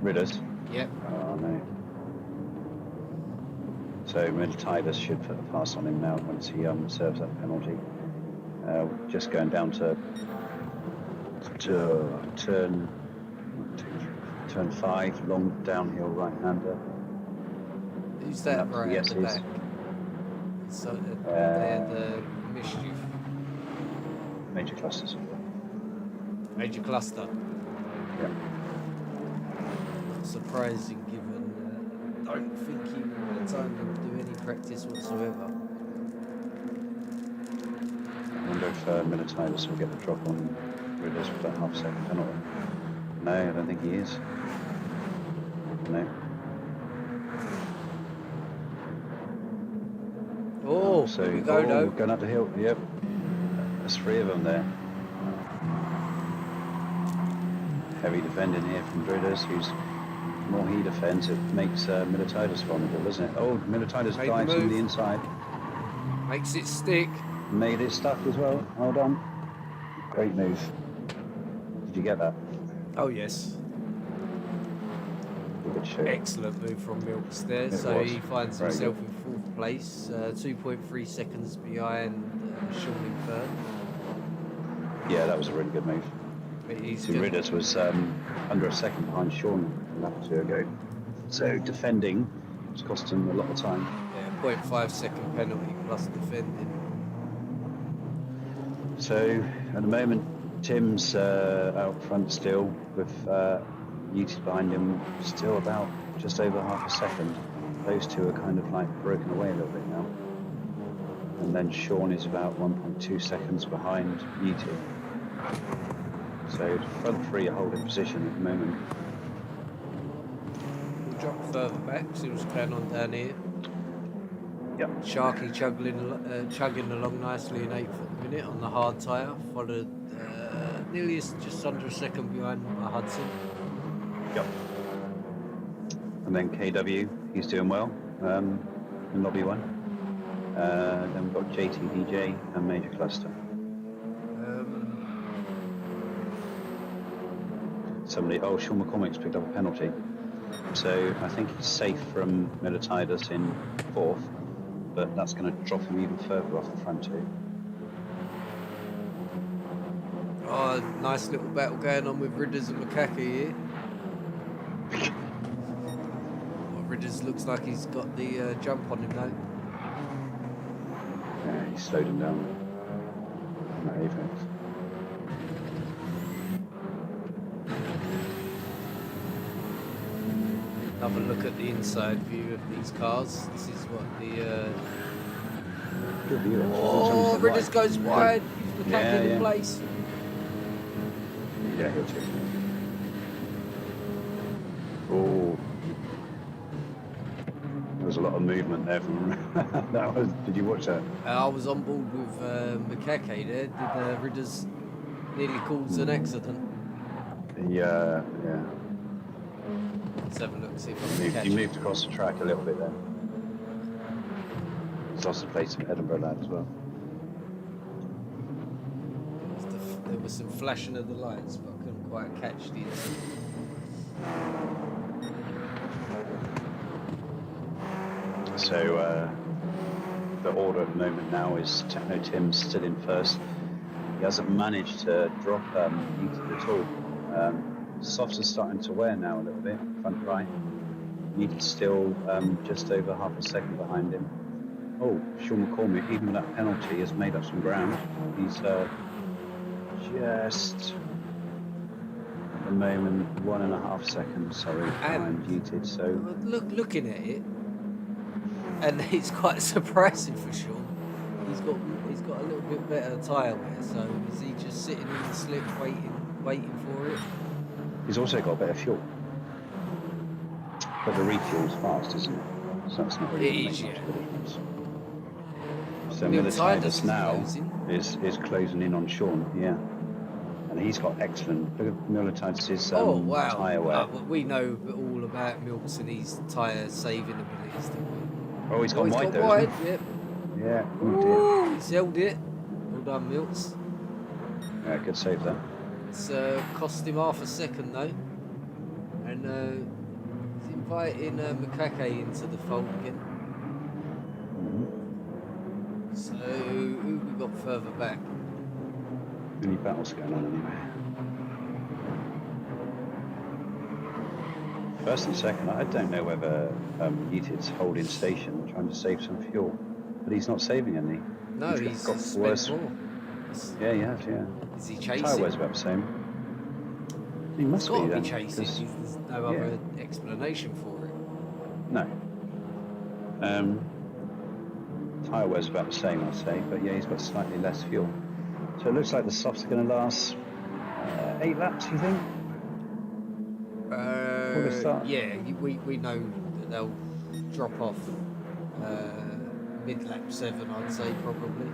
Ridders? Yep. Oh no. So Titus should put a pass on him now once he serves that penalty. Just going down to turn 5, long downhill right-hander. Who's that right at the back? So they're the mischief. Major clusters. Major cluster. Yeah. Not surprising given I don't think he will have time to do any practice whatsoever. I wonder if Milititis will get the drop on Ridders with that half-second penalty. No, I don't think he is. No. Oh, So here we go, though. going up the hill. Yep. There's 3 of them there. Heavy defending here from Dridders, who's more he defends, it makes Milititis vulnerable, doesn't it? Oh, Milititis dives on the inside. Makes it stick. Made it stuck as well. Hold on. Great move. Did you get that? Oh, yes. Good shoot. Excellent move from Milks there. So he finds himself in 4th place, 2.3 seconds behind Sean in 3rd. Yeah, that was a really good move. Ridders was under a second behind Sean a lap or 2 ago. So defending was costing him a lot of time. Yeah, 0.5 second penalty plus defending. So at the moment, Tim's out front still with Yeated behind him, still about just over half a second. Those two are kind of like broken away a little bit now. And then Sean is about 1.2 seconds behind Yeated. So the front 3 are holding position at the moment. We'll drop further back, see what's going on down here. Yep. Sharky chugging along nicely in 8th at the minute on the hard tyre, followed nearly just under a second behind Hudson. Yep. And then KW, he's doing well in lobby 1. Then we've got JTDJ and Major Cluster. Sean McCormick's picked up a penalty. So I think he's safe from Milititis in 4th. but that's going to drop him even further off the front two. Oh, nice little battle going on with Ridders and Macaque here. Well, Ridders looks like he's got the jump on him now. Yeah, he slowed him down. No, Apex. Another look at the inside view of these cars. This is what the... Good view. Oh, Ridders goes wide. Macaque Yeah, in yeah. place. Yeah, he'll take it. Oh. There was a lot of movement there from that was. Did you watch that? I was on board with Macaque there. Did Ridders nearly cause an accident? Yeah. Let's have a look, see if I can catch He him. moved across the track a little bit there. He's lost the place in Edinburgh lad as well. There was some flashing of the lights, but I couldn't quite catch the instant. So the order at the moment now is Techno Tim's still in first. He hasn't managed to drop Yeeted at all. Softs are starting to wear now a little bit, front right. Yeeted's still just over half a second behind him. Oh, Sean McCormick, even with that penalty, has made up some ground. He's just at the moment 1.5 seconds, behind Yeeted. So Looking at it, and it's quite surprising for Sean. He's got a little bit better tyre wear. So is he just sitting in the slip waiting for it? he's also got better fuel. But the refuel's fast, isn't it? So that's not really It going is, to make much of a difference. So Miltiades Miltiades is now closing. is closing in on Sean, yeah. And he's got excellent. Look at Miltiades' Oh wow! tyre wear. But we know all about Milks and his tyre saving abilities, don't we? Oh, he's got wide got though. wide. Isn't Yep. he? Yeah. Oh dear. He's held it. Well done, Milks. Yeah, good save there. It's cost him half a second though, and he's inviting Macaque into the fold again. Mm-hmm. So who we got further back? Any battles going on anyway? First and second, I don't know whether Yeeted's holding station, trying to save some fuel, but he's not saving any. No, he's got spent worse. more. Yeah, he has, yeah. Is he Tyre chasing? wear's about the same. He must He's got be to then. be chasing. 'cause- There's no other explanation for it. No. Tyre wear's about the same, I'd say, but yeah, he's got slightly less fuel. So it looks like the softs are going to last 8 laps, you think? Before they start? Yeah, we know that they'll drop off mid-lap 7, I'd say, probably.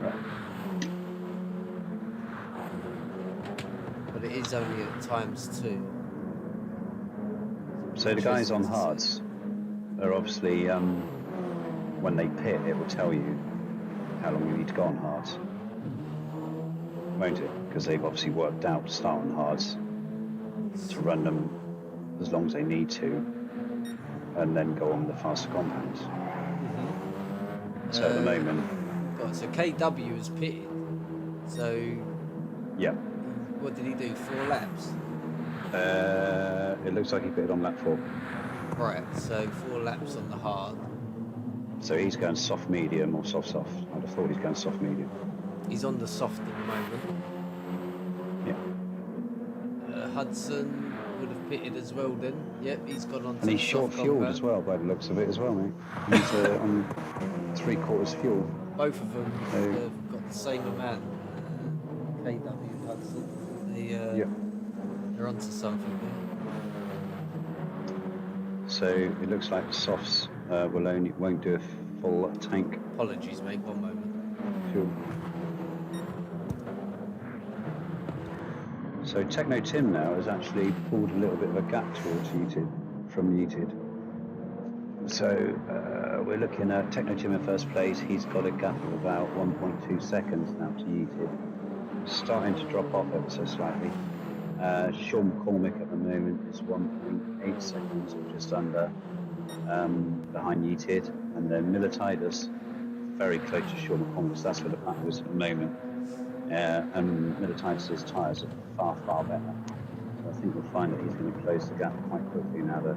Right. But it is only at ×2. So the guys on hards are obviously, when they pit, it will tell you how long you need to go on hards. Won't it? Because they've obviously worked out to start on hards to run them as long as they need to, and then go on the faster compounds. So at the moment, So KW has pitted. So yeah, what did he do? 4 laps? it looks like he pitted on lap 4. Right, so 4 laps on the hard. So he's going soft medium or soft soft. I'd have thought he's going soft medium. He's on the soft at the moment. Yeah. Hudson would have pitted as well then. Yep, he's gone on to And he's the short soft fueled compound. as well, by the looks of it as well, mate. He's on 3/4 fuel. Both of them So- have got the same amount. KW and Hudson. Yeah. They're onto something there. So it looks like the softs won't do a full tank Apologies, mate. One moment. fuel. So Techno Tim now has actually pulled a little bit of a gap towards Yeeted, from Yeeted. So we're looking at Techno Tim in first place. He's got a gap of about 1.2 seconds now to Yeeted. Starting to drop off ever so slightly. Sean McCormick at the moment is 1.8 seconds or just under. behind Yeated, and then Militidas very close to Sean McCormick's. That's where the battle is at the moment. And Militidas' tyres are far, far better. So I think we'll find that he's going to close the gap quite quickly now to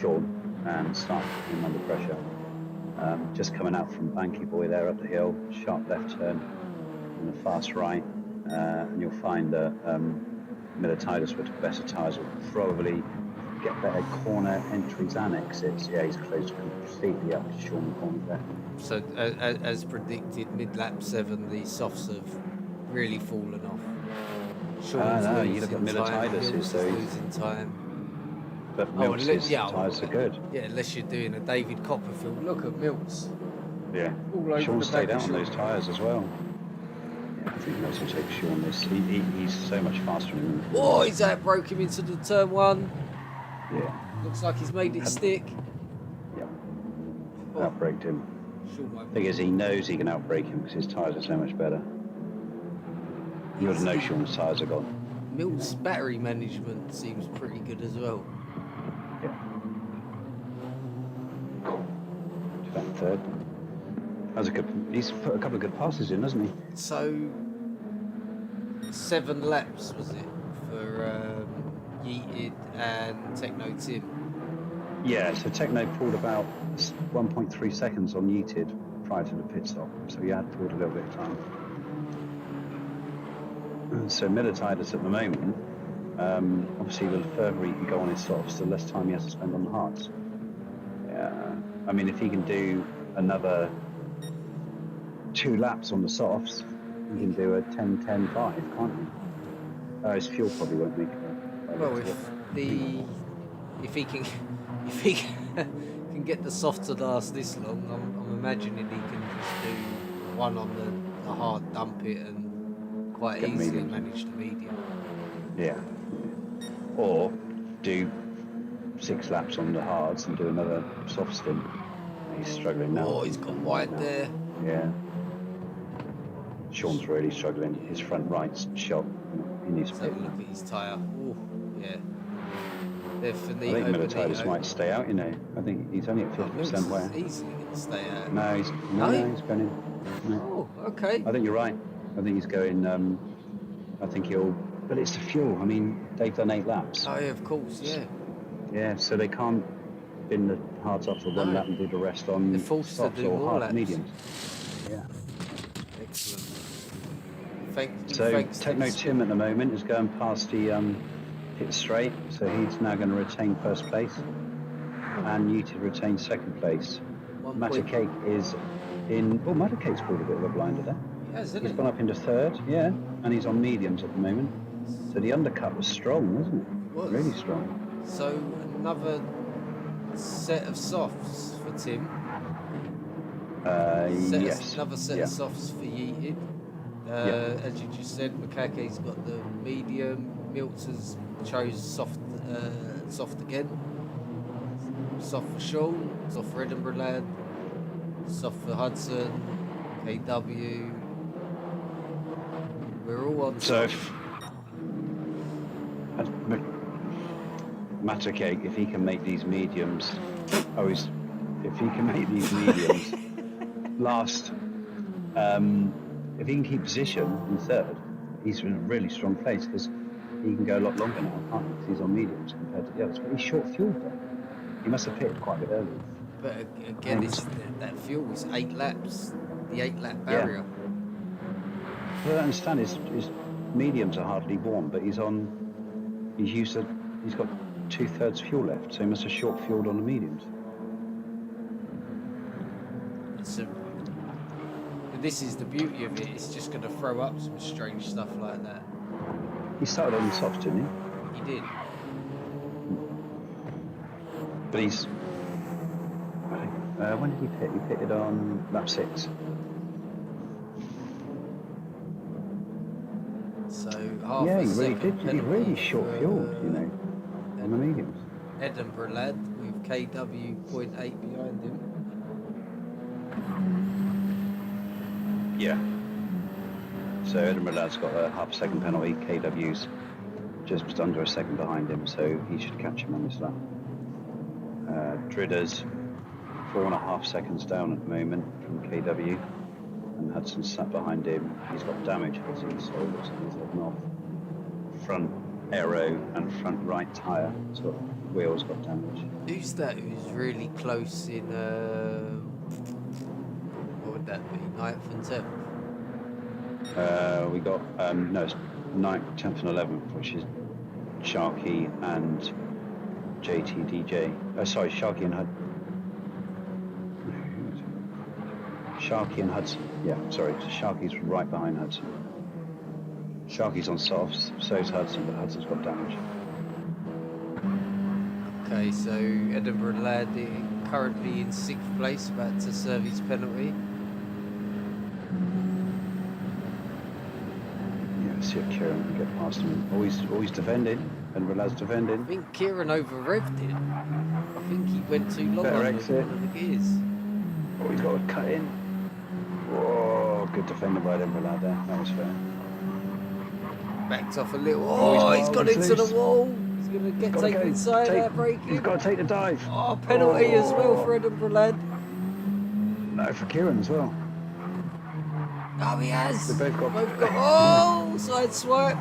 Sean and start putting him under pressure. Just coming out from Banky Boy there up the hill, sharp left turn and a fast right. And you'll find that Militidas with better tyres will probably get better corner entries and exits. Yeah, he's closed completely up to Sean McCormick there. So, as predicted, mid-lap 7, the softs have really fallen off. Sean's no, you look at losing time, Militidas, Mills so is losing time. But Mills' yeah, tyres are good. Yeah, unless you're doing a David Copperfield. Look at Mills. Yeah, All over Sean the stayed back out of on those tyres as well. Yeah, I think Mills will take Sean this. He's so much faster than him. Oh, he's outbroke him into the turn 1. Yeah. Looks like he's made it stick. Yeah. Oh. Outbraked him. Sean might Thing is, he knows he can outbrake him because his tyres are so much better. You got to know Sean's tyres are gone. Mills' battery management seems pretty good as well. Yeah. To that third. That's a good. He's put a couple of good passes in, hasn't he? So, 7 laps was it for Yeated and Techno Tim? Yeah. So Techno pulled about 1.3 seconds on Yeated prior to the pit stop, so he had pulled a little bit of time. So Militidas at the moment, obviously the further he can go on his softs, the less time he has to spend on the hards. Yeah. I mean, if he can do another 2 laps on the softs, he can do a 10-10-5, can't he? His fuel probably won't make it. Well, if he can can get the softs to last this long, I'm imagining he can just do one on the hard, dump it, and quite Get easily medium. manage the medium. Yeah. Or do 6 laps on the hards and do another soft stint. He's struggling now. Oh, he's got wide there. Yeah. Sean's really struggling. His front right's shot. He needs to Let's have a look at his tyre. Oh, yeah. They're I finito. think Militidas might stay out, you know. I think he's only at 50% wear. Easily going to stay out. No, he's going in. No. Oh, okay. I think you're right. I think he's going. I think he'll. But it's the fuel. I mean, they've done 8 laps. Oh, yeah, of course, yeah. Yeah, so they can't bin the hards off for 1 No. lap and do the rest on They're forced to softs do or more hard laps. mediums. Yeah. Excellent. So Thanks, Techno Tim at the moment is going past the pit straight, so he's now going to retain first place, and Yeated retains second place. Matacake is in. Oh, Matacake's pulled a bit of a blinder there. Hasn't He's it? gone up into third, yeah, and he's on mediums at the moment. So the undercut was strong, wasn't it? Was. Really strong. So another set of softs for Tim. Yes. Another set Yeah. of softs for Yeated. As you just said, Makake's got the medium. Milts has chose soft again. Soft for Sean, soft for Edinburgh Lad, soft for Hudson, KW. We're all on So soft. Matacake, if he can make these mediums, if he can make these mediums last, if he can keep position in third, he's in a really strong place because he can go a lot longer now, can't he? 'Cause he's on mediums compared to the others. But he's short fueled though. He must have pitted quite a bit early. But again, that fuel is 8 laps, the 8-lap barrier. What I don't understand is his mediums are hardly warm, but he's got 2/3 fuel left, so he must have short fueled on the mediums. This is the beauty of it. It's just going to throw up some strange stuff like that. He started on the softs, didn't he? He did. But he's. When did he pit? He pitted on lap 6. So half Yeah, a he really second did. He penalty really short for, fueled, you know, on the mediums. Edinburgh Lad with KW 0.8 behind him. Yeah. So Edinburgh Lad's got a half a second penalty. KW's just under a second behind him, so he should catch him on this lap. Dridder's 4.5 seconds down at the moment from KW, and Hudson sat behind him. He's got damage, Hudson, so it looks like he's heading off. Front aero and front right tyre, so wheels got damage. Who's that who's really close in, what would that be, 9th and 10th? We got, no, it's 9th, 10th and 11th, which is Sharky and JTDJ. Sorry, Sharky and Sharky and Hudson. Yeah, sorry, Sharky's right behind Hudson. Sharky's on softs, so's Hudson, but Hudson's got damage. Okay, so Edinburgh lad currently in 6th place, about to serve his penalty. Yeah, see if Kieran can get past him. Always defending. Edinburgh lad's defending. I think Kieran over-revved it. I think he went too long Better on exit. the gears. Oh, he's got to cut in. Whoa, good defending by Edinburgh lad there. That was fair. Backed off a little. Oh, he's gone he's into the loose. wall. He's going to get taken inside that breaking. He's got to take the dive. Oh, penalty as well for Edinburgh lad. No, for Kieran as well. Oh, he has. They both got. Oh, side swipe.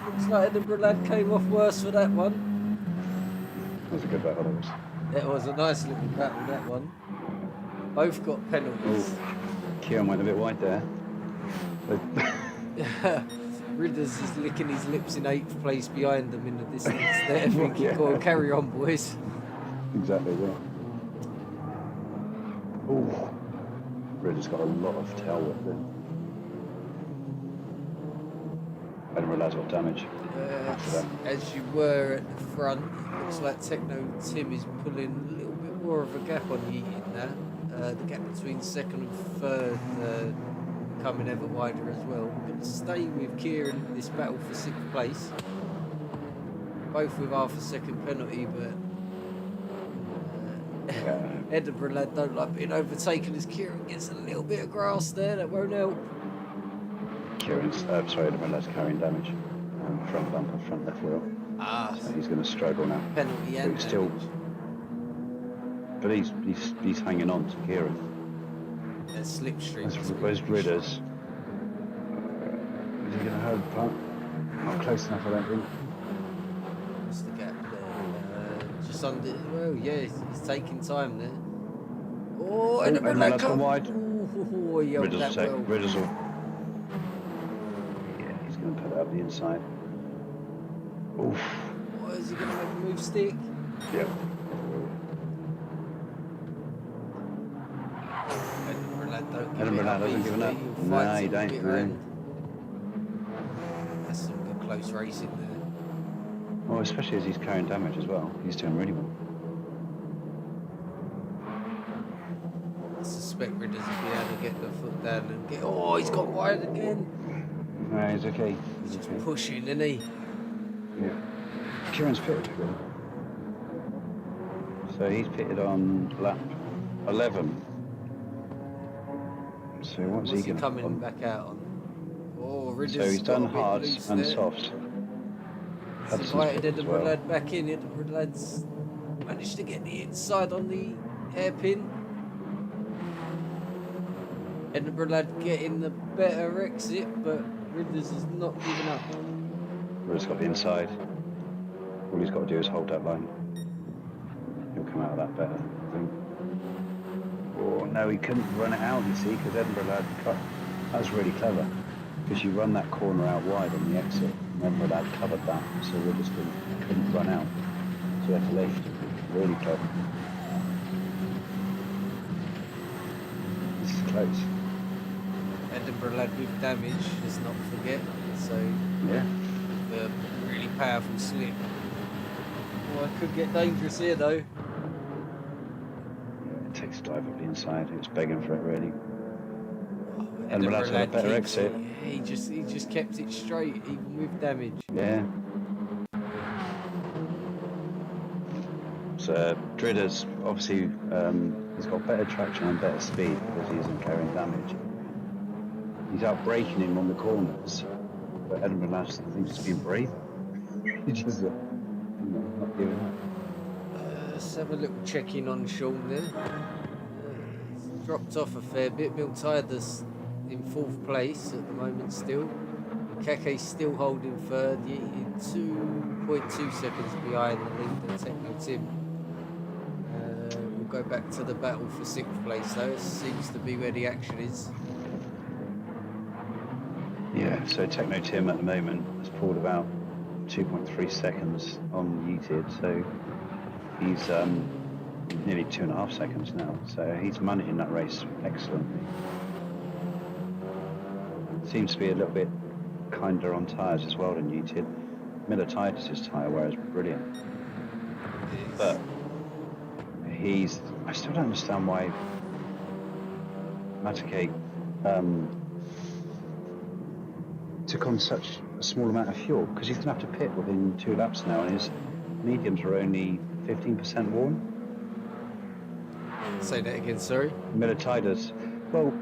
Looks like Edinburgh lad came off worse for that one. That was a good battle, that was. It was a nice little battle, that one. Both got penalties. Kieran went a bit wide there. Ridders is licking his lips in 8th place behind them in the distance there, thinking, Yeah. go on, carry on, boys. Exactly, yeah. Oh, Ridder's got a lot of tail whip there. Edinburgh lad's got damage after that. As you were at the front, it looks like Techno Tim is pulling a little bit more of a gap on you now. The gap between 2nd and 3rd becoming ever wider as well. We're going to stay with Kieran in this battle for 6th place. Both with half a second penalty, but Edinburgh lad don't like being overtaken as Kieran gets a little bit of grass there. That won't help. Edinburgh lad's carrying damage. Front bumper, front left wheel. So he's going to struggle now. Penalty and But still, damage. but he's hanging on to Kieran. Slipstream. Where's Ridders? Is he going to hold the pump? Not close enough, I don't think. What's the gap there? Just under. Well, yeah, he's taking time there. Oh, Edinburgh Edinburgh lad lad's gone wide. Oh, he held Ridders that will take. well. Ridders will. Yeah, he's going to put it up the inside. Oof. Oh, is he going to make a move stick? Yep. Edinburgh lad hasn't given up. No, he don't. That's some good close racing there. Well, especially as he's carrying damage as well. He's doing really well. I suspect Ridders will be able to get the foot down and get. Oh, he's got wide again. No, he's okay. He's just okay. pushing, isn't he? Yeah. Kieran's pitted. So he's pitted on lap 11. So what's he going coming on? back out on? Oh, Ridders. So he's done got a bit hards loose and there. softs. He's invited Edinburgh lad back in. Edinburgh lad's managed to get the inside on the hairpin. Edinburgh lad getting the better exit, but Ridders has not given up. Ridders got the inside. All he's got to do is hold that line. He'll come out of that better, I think. Oh, no, he couldn't run it out, you see, because Edinburgh lad cut. That was really clever, because you run that corner out wide on the exit, and Edinburgh lad covered that, so Ridders couldn't run out. So he had to leave. Really clever. This is close. Edinburgh lad with damage, let's not forget. So, Yeah. a really powerful slip. Oh, it could get dangerous here though. It takes a dive up the inside. It's begging for it, really. Oh, Edinburgh lad's had a better keeps exit. it. He just kept it straight, even with damage. Yeah. So Dridder's obviously he's got better traction and better speed because he isn't carrying damage. He's out braking him on the corners, but Edinburgh lad, I think, has been brave. He just not giving up. Let's have a little check-in on Sean then. He's dropped off a fair bit. Miltida's in 4th place at the moment still. Kake's still holding 3rd, Yeeted 2.2 seconds behind the lead at Techno Tim. We'll go back to the battle for 6th place though. It seems to be where the action is. Yeah, so Techno Tim at the moment has pulled about 2.3 seconds on Yeeted, so he's nearly 2.5 seconds now, so he's managing that race excellently. Seems to be a little bit kinder on tyres as well than Yeeted. Miltida's tyre wear is brilliant, but I still don't understand why Matake took on such a small amount of fuel, because he's going to have to pit within 2 laps now, and his mediums are only 15% worn. Say that again, sorry. Miltida's. Well,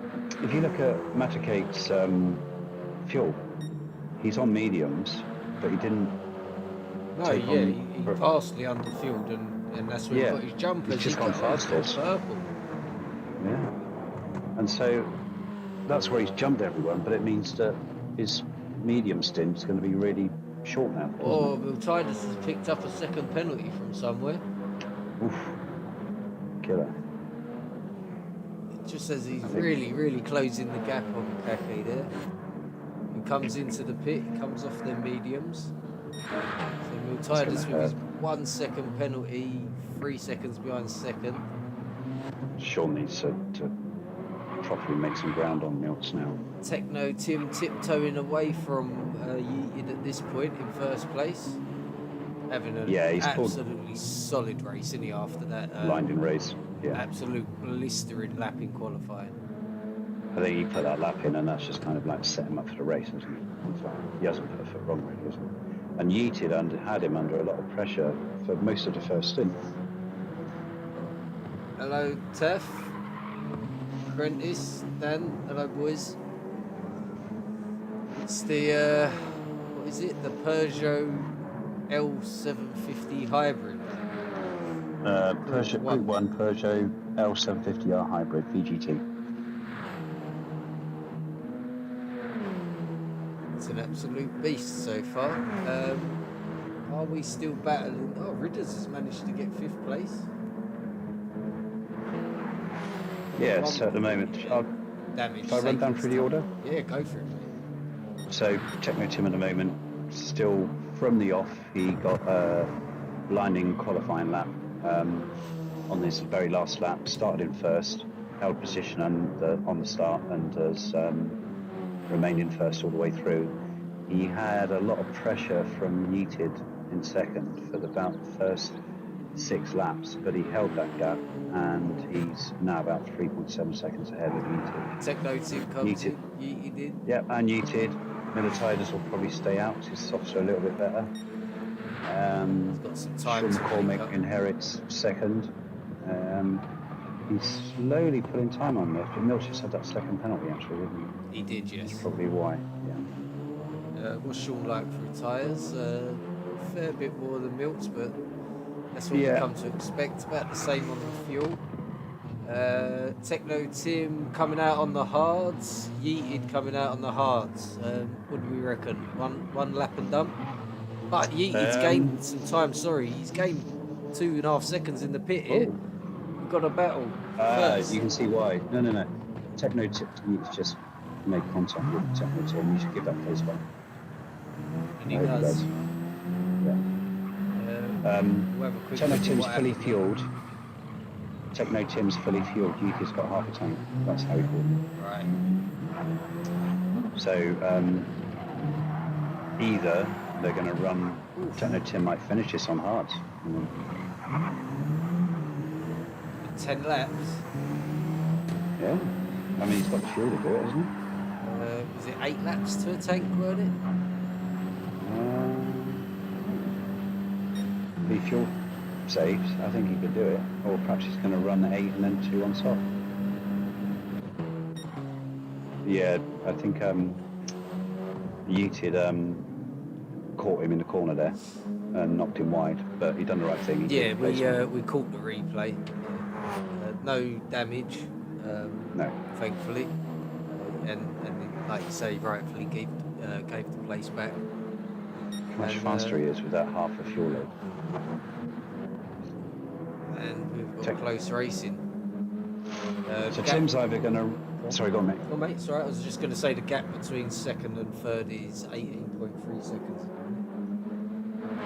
if you look at Matake's fuel, he's on mediums, but he didn't. No, yeah, he partially underfueled, and that's where he got his jumpers. He's just gone fastest. Purple. Yeah, and so that's where he's jumped everyone, but it means that his medium stint is going to be really short now. Oh, Miltidas has picked up a 2nd penalty from somewhere. Oof. Killer. Just as he's really closing the gap on Kake there. He comes into the pit, he comes off their mediums. So Miltidas with his 1 second penalty, 3 seconds behind 2nd. Sean needs to properly make some ground on Milts now. Techno Tim tiptoeing away from Yeeted at this point in 1st place. Having an absolutely solid race, isn't he, after that? Blinding race. Yeah. Absolute blistering lap in qualifying. I think he put that lap in, and that's just kind of like set him up for the race, isn't it? It's like, he hasn't put a foot wrong, really, has he? And Yeeted had him under a lot of pressure for most of the first stint. Hello, Tef. Prentice, Dan. Hello, boys. It's the, what is it? The Peugeot L750 hybrid. Peugeot Group 1 Peugeot L750R hybrid VGT. It's an absolute beast so far. Are we still battling? Oh, Ridders has managed to get 5th place. Yeah, so at the moment, if I run down through the order? Yeah, go for it, mate. So, Techno Tim at the moment, still from the off, he got a blinding qualifying lap on this very last lap, started in 1st, held position on the start, and has remained in 1st all the way through. He had a lot of pressure from Yeeted in 2nd for about the first 6 laps, but he held that gap, and he's now about 3.7 seconds ahead of Yeeted. Techno Tim comes in, Yeeted. Yep, and Yeeted. Miltidas will probably stay out, his softs are a little bit better. He's got some time. Sean McCormick inherits 2nd. He's slowly putting time on Milch, but Milch just had that 2nd penalty actually, didn't he? He did, yes. That's probably why, yeah. What's Sean like for tyres? A fair bit more than Milt's, but that's what we come to expect. About the same on the fuel. Techno Tim coming out on the hards. Yeeted coming out on the hards. What do we reckon? One lap and done? But Yeeted's gained some time, he's gained 2.5 seconds in the pit here. We've got a battle. You can see why. No. Techno Tim needs to just make contact with Techno Tim. You should give that place back. And he does. Yeah. Techno Tim's fully fueled. Techno Tim's fully fueled. Yeeted's got half a tank. That's how he called him. Right. So either they're going to run. Techno Tim might finish this on hards. 10 laps. Yeah. I mean, he's got the fuel to do it, hasn't he? Was it 8 laps to a tank, weren't it? Be fuel saves, I think he could do it. Or perhaps he's going to run 8 and then 2 on top. Yeah, I think Yeeted caught him in the corner there. and knocked him wide, but he done the right thing. He Yeah, did placement. we caught the replay. No damage, No. thankfully, and like you say, rightfully gave the place back. Much And, faster he is with that half a fuel load. And we've got close racing. So Tim's either going to... Sorry, go on, mate. Oh, mate, it's all right. I was just going to say the gap between second and third is 18.3 seconds.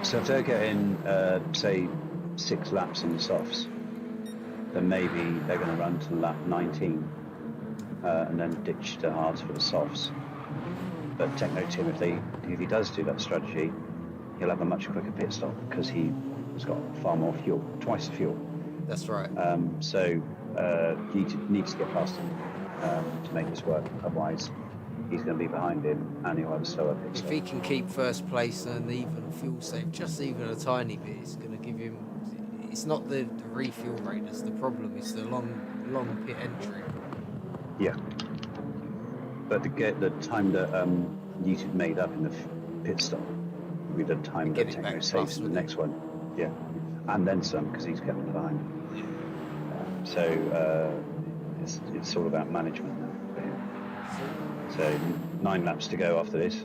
So if they're getting, say, 6 laps in the softs, then maybe they're going to run to lap 19 and then ditch the hards for the softs. But Techno Tim, if he does do that strategy, he'll have a much quicker pit stop because he has got far more fuel, twice the fuel. That's right. So he needs to get past him to make this work. Otherwise, he's going to be behind him and he'll have a slower pit stop. If he can keep first place and even fuel save, just even a tiny bit, it's going to give him... It's not the refuel rate that's the problem, it's the long pit entry. Yeah. But the time that Newton made up in the pit stop will be the time that Techno saves in the next one. Yeah. And then some, because he's kept him behind. So it's all about management now for him. So 9 laps to go after this.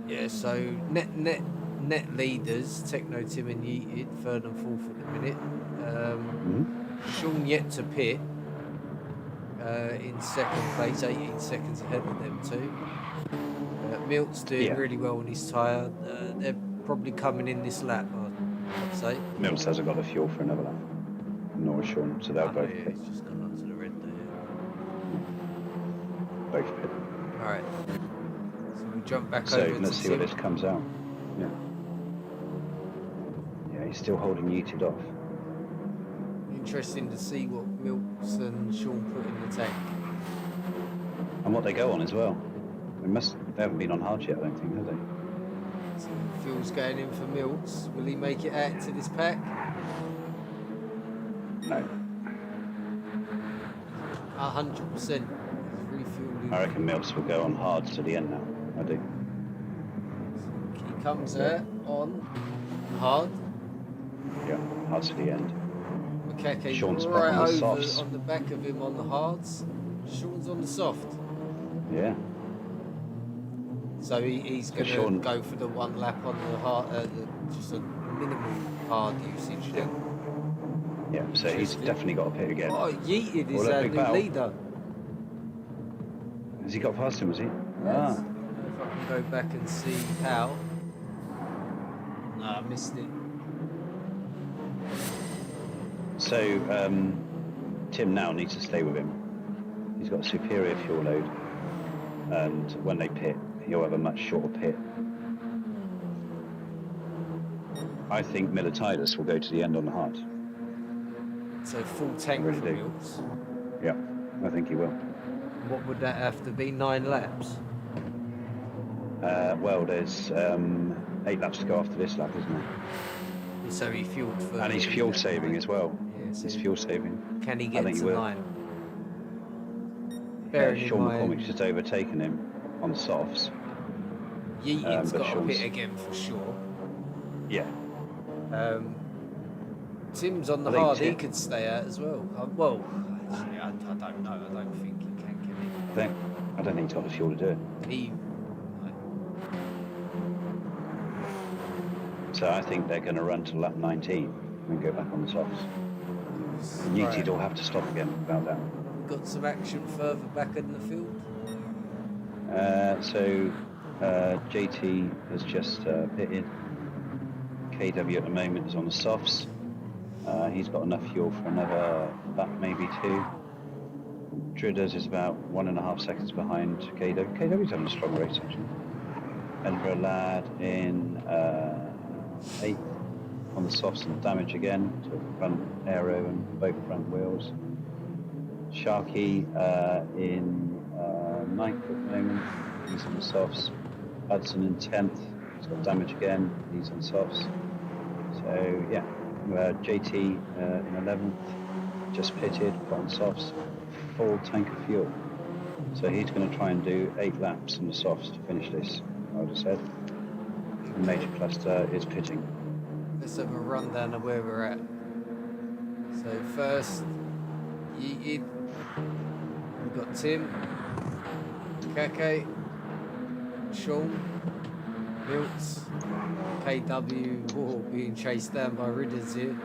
Yeah, so net leaders, Techno Tim and Yeeted, third and fourth at the minute. Sean yet to pit in second place, 18 seconds ahead of them too. Milt's doing really well on his tyre. They're probably coming in this lap, I'd say. Mills hasn't got the fuel for another lap, nor Sean, so they'll both pit. He's just gone onto the red there. Both pit. Alright. So we jump back so over let's to see Tim. what this comes out. Yeah, he's still holding Yeeted off. Interesting to see what Milks and Sean put in the tank. And what they go on as well. They haven't been on hard yet, I don't think, have they? So fuel's going in for Milks. Will he make it out to this pack? No. 100%. Refueling. I reckon Mills will go on hard to the end now. I do. He comes out on hard. Yeah, hard to the end. Makake Sean's right on the over softs. on the back of him on the hards. Sean's on the soft. Yeah. So he's going to go for the one lap on the hard, just a minimal hard usage then. Yeah, so he's definitely got a pit again. Oh, Yeeted is our new leader. Has he got past him, has he? Yes. Ah. If I can go back and see how. No, I missed it. So Tim now needs to stay with him. He's got a superior fuel load, and when they pit, he'll have a much shorter pit. I think Militides will go to the end on the hard. So full tank really for do. Milks. Yeah, I think he will. What would that have to be? 9 laps? Well, there's 8 laps to go after this lap, isn't there? So he fueled for... And he's fuel saving as well. Yeah, so he's fuel saving. Can he I get think to he will. 9? Bearing in Sean mind, McCormick's just overtaken him on softs. Yeating's but got a Sean's- pit again for sure. Yeah. Tim's on the I think hard, he Tim- could stay out as well. Well, actually, I don't know. I don't think he can I don't think he's got the fuel to do it. he? So I think they're going to run to lap 19 and go back on the softs. And Yeeted will have to stop again without that. Got some action further back in the field. So JT has just pitted. KW at the moment is on the softs. He's got enough fuel for another lap, maybe 2. Dridders is about 1.5 seconds behind KW. KW's having a strong race actually. Edinburgh Lad in 8th on the softs and damage again to front aero and both front wheels. Sharky in 9th at the moment, he's on the softs. Hudson in 10th, he's got damage again, he's on softs. So yeah, JT in 11th, just pitted, put on softs, full tank of fuel. So he's going to try and do 8 laps in the softs to finish this, I would have said. Major cluster is pitting. Let's have a rundown of where we're at. So first, yeeted. We've got Tim, Kake, Sean, Milts, KW being chased down by Ridders here.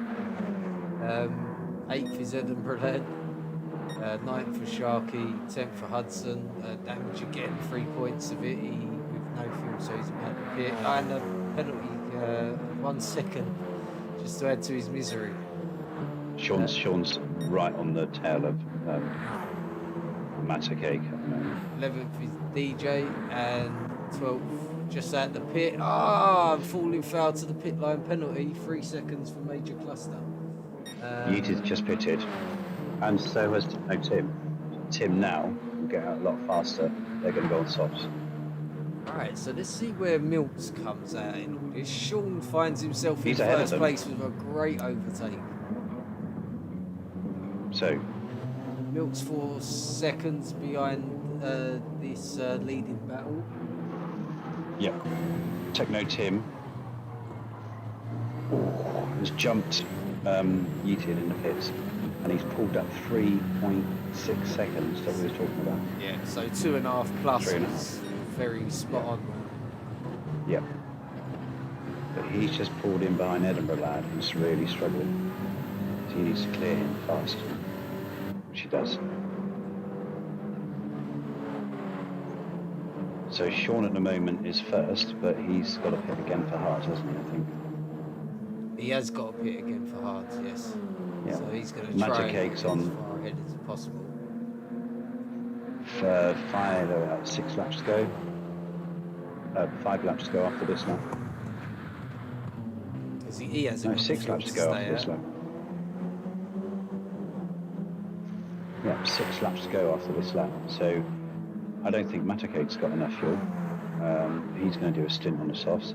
8th is Edinburgh Lad. 9th for Sharky, 10th for Hudson. Damage again, 3 points of it. He with no fuel, so he's about to pit. And a penalty, 1 second, just to add to his misery. Sean's right on the tail of Matter Cake at the moment. 11th is DJ, and 12th just at the pit. Falling foul to the pit line penalty. 3 seconds for Major Cluster. Yeeted just pitted, and so has Tim. Tim now will get out a lot faster. They're going to go on softs. Alright, so let's see where Milts comes out in all this. Sean finds himself He's in ahead of first them. place with a great overtake. So Milts 4 seconds behind this leading battle. yeah, Techno Tim has jumped Yeeted in the pits, and he's pulled up 3.6 seconds that we were talking about. Yeah, so 2.5 plus 3.5. was very spot on. Yep. But he's just pulled in behind Edinburgh Lad, who's really struggling. So he needs to clear him fast, which he does. So Sean at the moment is first, but he's got to pit again for Hart, hasn't he, I think? He has got a pit again for Hards, yes. Yeah. So he's going to Magic try and Cake's get on. as far ahead as possible. 6 laps to go. 5 laps to go after this lap. Because he hasn't No, got 6 fuel laps to to go stay after this at. lap. Yeah, 6 laps to go after this lap. So I don't think Matacake's got enough fuel. He's going to do a stint on the softs.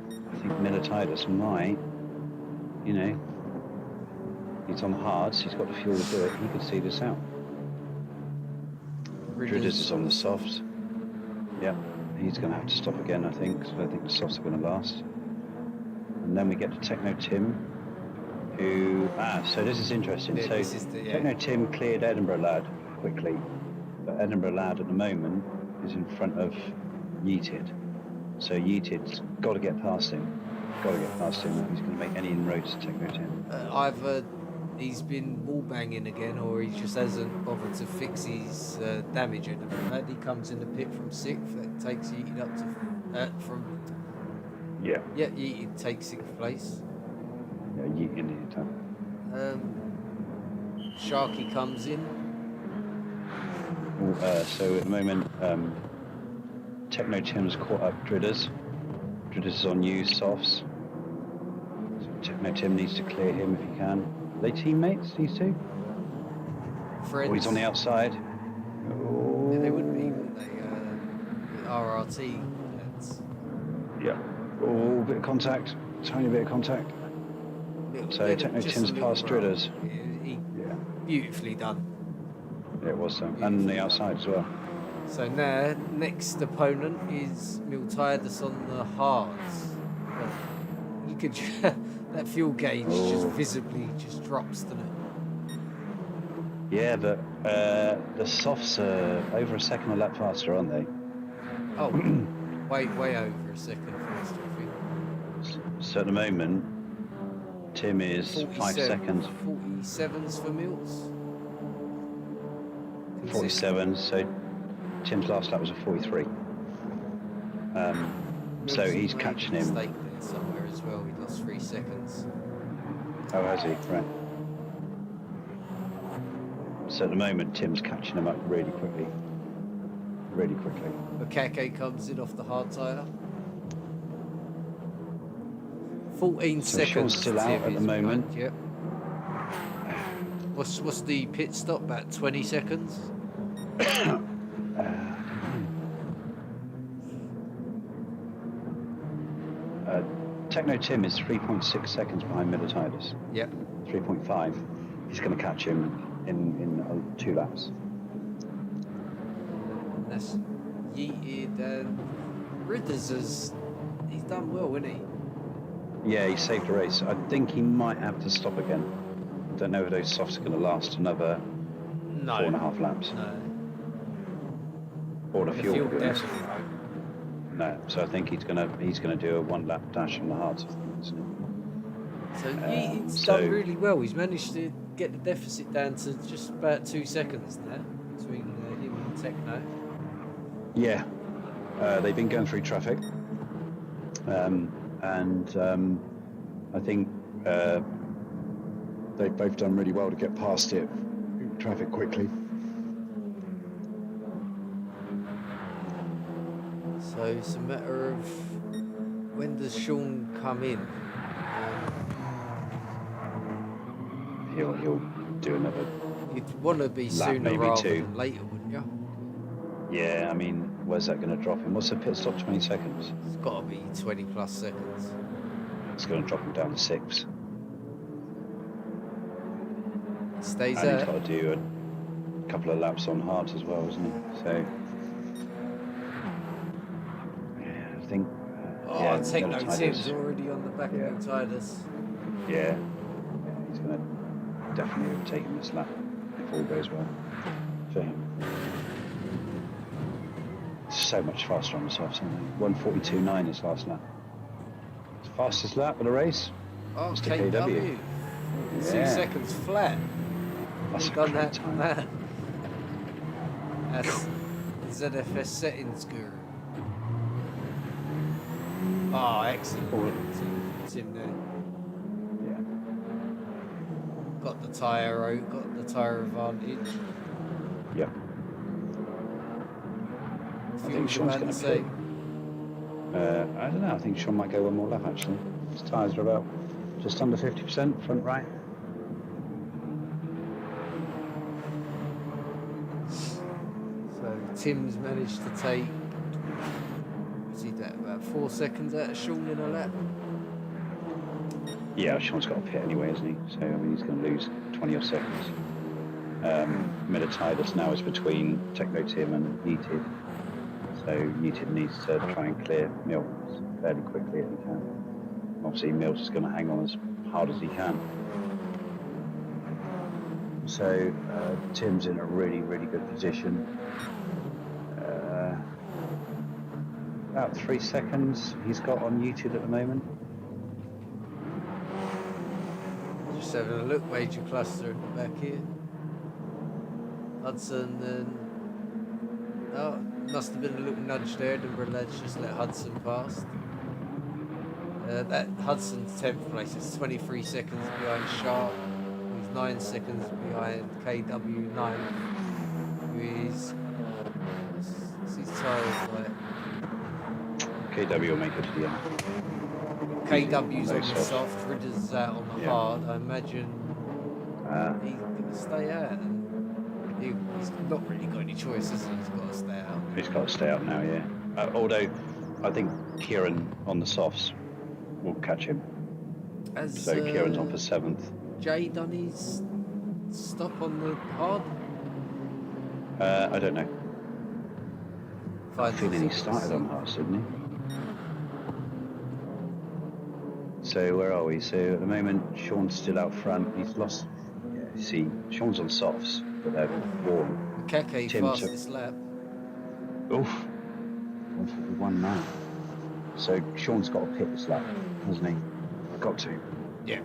I think Milititis might, he's on hards, he's got the fuel to do it. He could see this out. Dridders is on the softs. Yeah, he's going to have to stop again, I think, because I don't think the softs are going to last. And then we get to Techno Tim, who... so this is interesting. Yeah, so this is the- yeah. Techno Tim cleared Edinburgh Lad quickly, but Edinburgh Lad at the moment is in front of Yeeted. So Yeeted's got to get past him. Got to get past him if he's going to make any inroads to Techno Tim. Either he's been wall banging again, or he just hasn't bothered to fix his damage. And he comes in the pit from 6th. That takes Yeeted up to Yeah. Yeah, Yeeted takes 6th place. Yeah, Yeeted needed time. Sharky comes in. So at the moment, Techno Tim's caught up Dridders. Dridders is on used softs. So Techno Tim needs to clear him if he can. Are they teammates, these two? Friends. Oh, he's on the outside. Yeah, they wouldn't be, wouldn't they? RRT. That's Yeah. Oh, bit of contact. Tiny bit of contact. So Techno just Tim's a little past roll. Dridders. Yeah, beautifully done. Yeah, it was so. And the outside as well. So now, next opponent is Miltiadis on the hards. You could that fuel gauge just visibly just drops, doesn't it? Yeah, but the softs are over a second a lap faster, aren't they? Oh, way over a second faster, I think. So at the moment, Tim is 5 seconds. 47s for Mills. 47, so Tim's last lap was a 43. So Mills he's made a catching him. mistake there somewhere as well. He lost 3 seconds. Oh, has he? Right. So at the moment, Tim's catching him up really quickly. Really quickly. Okake comes in off the hard tyre. 14 So seconds. Sean's still out Tim at the is moment. behind, Yep. What's the pit stop? About 20 seconds. Techno Tim is 3.6 seconds behind Milititis. Yep. 3.5. He's going to catch him in 2 laps. That's yeeted. Ridders He's done well, isn't he? Yeah, he saved the race. I think he might have to stop again. I don't know if those softs are going to last another No. 4.5 laps. No. Or the The fuel, fuel to be honest. definitely won't. No, so I think he's gonna do a 1 lap dash on the hards, I think, isn't he? So Yeating's so- done really well. He's managed to get the deficit down to just about 2 seconds now between him and Techno. Yeah, they've been going through traffic, and I think they've both done really well to get past it traffic quickly. So it's a matter of when does Sean come in? He'll do another. You'd want to be Lap, sooner maybe rather 2. than later, wouldn't you? Yeah, I mean, where's that going to drop him? What's the pit stop? 20 seconds. It's got to be 20 plus seconds. It's going to drop him down to 6. Stays And he's there. got to do a couple of laps on hards as well, isn't he? So, yeah, I think. Oh, Techno Melatonis- Tim's already on the back Yeah. of Titus. Yeah, he's going to definitely overtake him this lap if all goes well for him. So much faster on the softs, aren't they? 1:42.9 his last lap. It's the fastest lap of the race. Oh, Mr. KW. 2 Yeah. seconds flat. That's You've a done great that, time. man. That's ZFS settings guru. Oh, excellent. Tim there. Yeah. Got the tyre advantage. Yep. I think Fuel's Sean's about going the to pit. same. I don't know. I think Sean might go one more lap actually. His tyres are about just under 50% front right. So Tim's managed to take, what's he done, about 4 seconds out of Sean in a lap. Yeah, Sean's got a pit anyway, isn't he? So I mean, he's going to lose 20 odd seconds. Titus now is between Techno Tim and Yeated. So Yeated needs to try and clear Mills fairly quickly if he can. Obviously, Mills is going to hang on as hard as he can. So Tim's in a really, really good position. About 3 seconds he's got on Yeated at the moment. Just having a look, major cluster in the back here. Hudson and... Oh, must have been a little nudge there. Edinburgh lads just let Hudson past. That Hudson's 10th place is 23 seconds behind Sharp, who's 9 seconds behind KW9, who is... What's his tyres like? KW will make it to the end. KW's on the soft. soft, Ridder's out on the Yeah. hard. I imagine he's going to stay out. And he's not really got any choice, has he? He's got to stay out. He's got to stay out now, yeah. Although, I think Kieran on the softs will catch him. Has So Kieran's on for 7th. Jay done his stop on the hard? I don't know. I Fine. feeling he started on hards, didn't he? So where are we? So at the moment, Sean's still out front. He's lost. Yeah, you see, Sean's on softs, but they're warm. Keke Tim took- fastest lap. Oof. 141 now. So Sean's got to pit this lap, hasn't he? Got to. Yeah.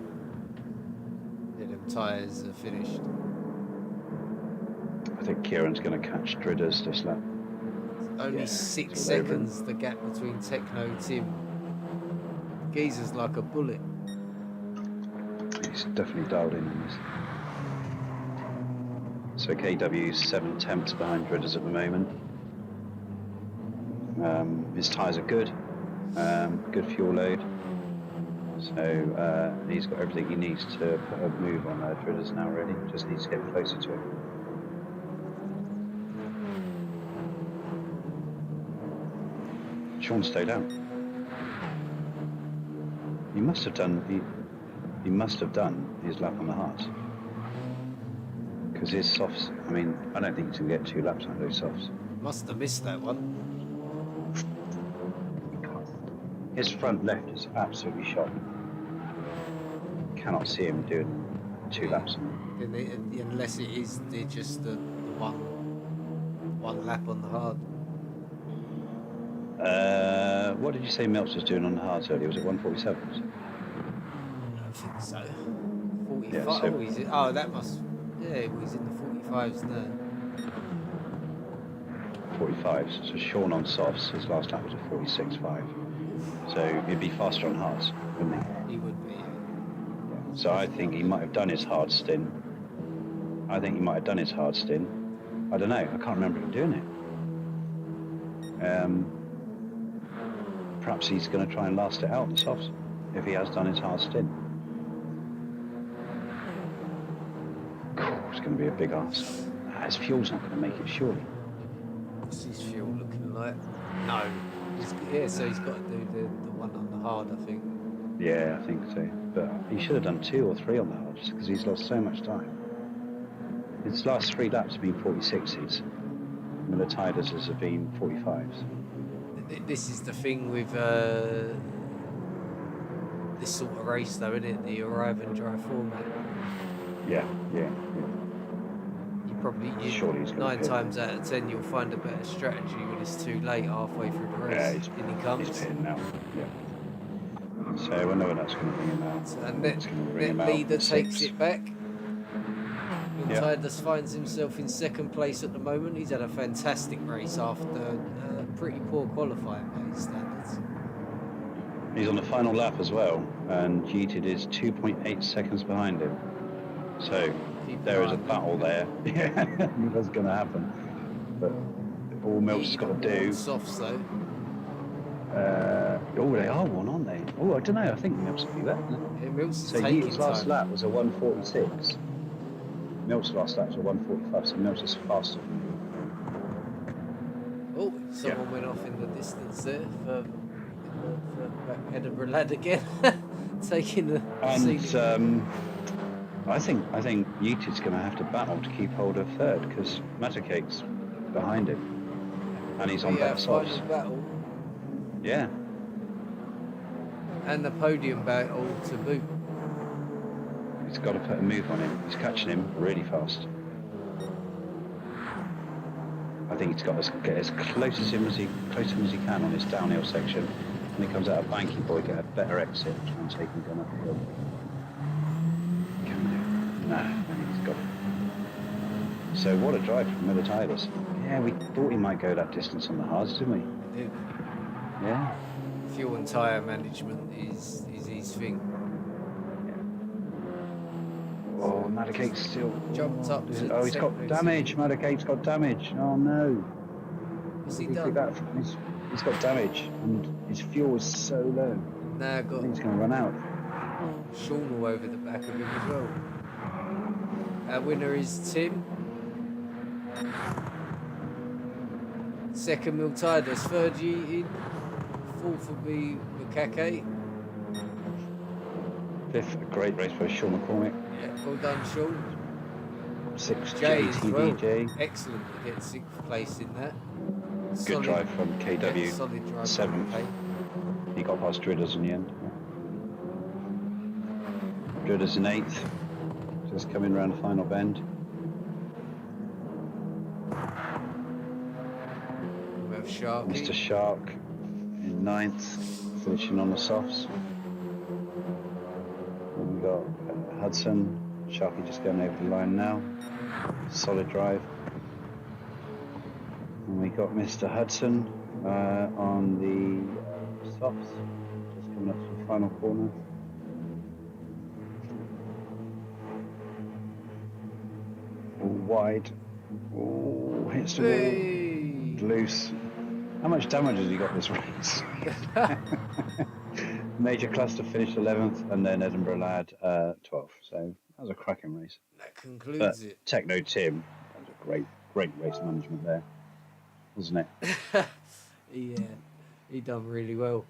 Yeah, them tyres are finished. I think Kieran's going to catch Dridders this lap. Only Yeah, 6 it's all over him. seconds the gap between Techno Tim. Geezer's like a bullet. He's definitely dialed in on this. So KW's 7 tenths behind Dridders at the moment. His tyres are good. Good fuel load. So he's got everything he needs to put a move on Dridders now really. Just needs to get closer to him. Sean stayed out. He must have done. He must have done his lap on the hards. Because his softs. I mean, I don't think he's gonna get 2 laps on those softs. Must have missed that one. His front left is absolutely shot. Cannot see him doing 2 laps. Unless it is just the one lap on the hard. What did you say Meltz was doing on the hards earlier? Was it 147s? I think so. 45. Yeah, so- oh, he's in, oh, that must. Yeah, he's in the 45s now. 45s. So Sean on softs, his last lap was a 46.5. So he'd be faster on hards, wouldn't he? He would be. Yeah. So I think he might have done his hard stint. I don't know. I can't remember him doing it. Perhaps he's going to try and last it out on the softs if he has done his hard stint. It's going to be a big ask. His fuel's not going to make it, surely. What's his fuel looking like? No. So he's got to do the one on the hard, I think. Yeah, I think so. But he should have done 2 or 3 on the hard, just because he's lost so much time. His last 3 laps have been 46s. Militides have been 45s. This is the thing with this sort of race, though, isn't it? The arrive and drive format. Yeah. You probably Surely he's gonna 9 pit. times out of 10 you'll find a better strategy when it's too late halfway through the race. Yeah, in he comes. He's pitting now. Yeah. So I wonder when that's going to bring him out. And It's gonna bring him net out leader in takes 6. it back. Yeah. Miltiades finds himself in 2nd place at the moment. He's had a fantastic race after pretty poor qualifying by his standards. He's on the final lap as well, and Yeated is 2.8 seconds behind him. So Keep there is an a eye on battle there. Yeah, that's going to happen. But all Milt's got to do. Softs though. They are one, aren't they? Oh, I don't know. I think Milt's will be that. Yeah, Mills is So taking Yeate's last time. lap was a 146. Milt's last lap was a 145, so Milt's is faster than him. Oh, someone went off in the distance there for back head of lad again, taking the And seat. I think Yeated's going to have to battle to keep hold of 3rd because Matacake's behind him, and he's on better final softs. battle Yeah, and the podium battle to boot. he's got to put a move on him. He's catching him really fast. I think he's got to get as close to him as he can on this downhill section. When he comes out of banking, boy, get a better exit. Try and take him down uphill. Can do. Nah, he's got it. So what a drive from Militides. Yeah, we thought he might go that distance on the hards, didn't we? Dude, Yeah. fuel and tyre management is his thing. Oh, Matacake's still Jumped up to Oh, he's got second. damage. Matacake's got damage. Oh no. What's he He done? took that he's got damage, and his fuel is so low. Now I got think he's going to run out. Sean all over the back of him as well. Our winner is Tim. 2nd Miltiades, 3rd Yeated, 4th will be Makake. 5th, a great race by Sean McCormick. Yeah, well done, Sean. 6th, Jay as well. JTVJ. Excellent to get 6th place in that. Good drive from KW. Solid drive. 7th. from He got past Dridders in the end. Dridders in 8th. Just coming around the final bend. We have Sharky. Mr. Shark in 9th, finishing on the softs. And we got Hudson. Sharky just going over the line now. Solid drive. And we got Mr. Hudson on the softs, just coming up to the final corner. All wide. Oh, hits the Hey! wall. Loose. How much damage has he got this race? Major Cluster finished 11th, and then Edinburgh Lad 12th. So that was a cracking race. That concludes But it. Techno Tim, that was a great race management there, wasn't it? Yeah, he done really well.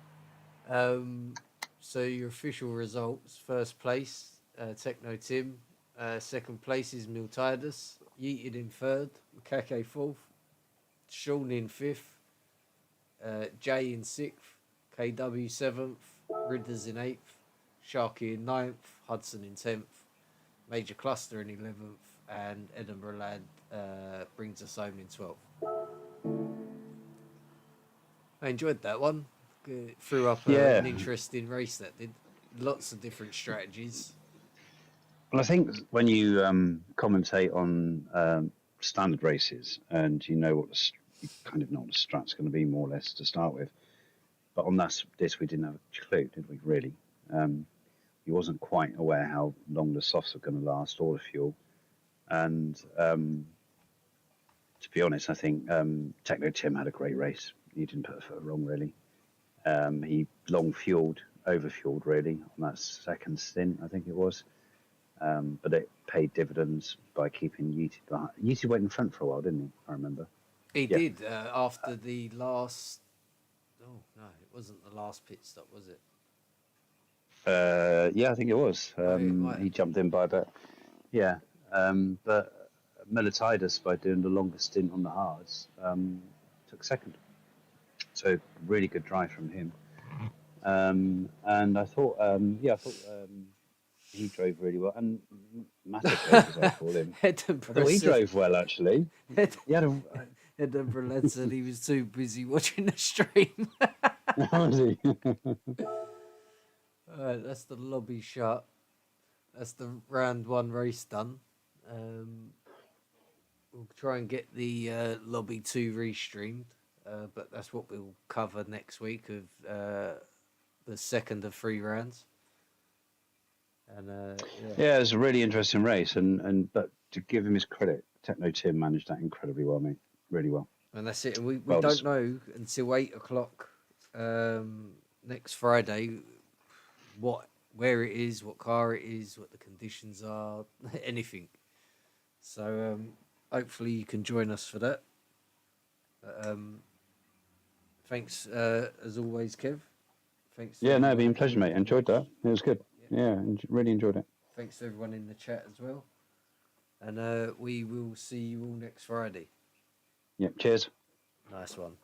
So your official results: 1st place, Techno Tim. 2nd place is Miltiades. Yeated in 3rd. Makake 4th. Sean in 5th. Jay in 6th. KW 7th, Ridders in 8th, Sharky in 9th, Hudson in 10th, Major Cluster in 11th, and Edinburgh Lad brings us home in 12th. I enjoyed that one. Threw up an interesting race that did. Lots of different strategies. Well, I think when you commentate on standard races and you know you kind of know what the strat's going to be more or less to start with, but on this we didn't have a clue, did we? Really, he wasn't quite aware how long the softs were going to last or the fuel, and to be honest, I think Techno Tim had a great race. He didn't put a foot wrong really. He long fueled, over fueled really on that second stint, I think it was. But it paid dividends by keeping Yeaty behind. Yeaty went in front for a while, didn't he? I remember. He did after the last. Oh no, it wasn't the last pit stop, was it? Yeah, I think it was. He jumped in by about. Yeah, but Militides, by doing the longest stint on the hards, took second. So really good drive from him. And I thought, he drove really well, and Matic, as I call him. I thought he drove well, actually. Edinburgh Lad said he was too busy watching the stream. Was he? Alright, that's the lobby shot. That's the round 1 race done. We'll try and get the lobby 2 restreamed, but that's what we'll cover next week of the second of 3 rounds. And yeah, it was a really interesting race, but to give him his credit, Techno Tim managed that incredibly well, mate. Really well. And that's it. We don't know until 8 o'clock next Friday where it is, what car it is, what the conditions are, anything. So hopefully you can join us for that. Thanks as always, Kev. Thanks. Yeah, no, it's been a pleasure, mate. Enjoyed that. It was good. Yeah, really enjoyed it. Thanks to everyone in the chat as well. And we will see you all next Friday. Yeah, cheers. Nice one.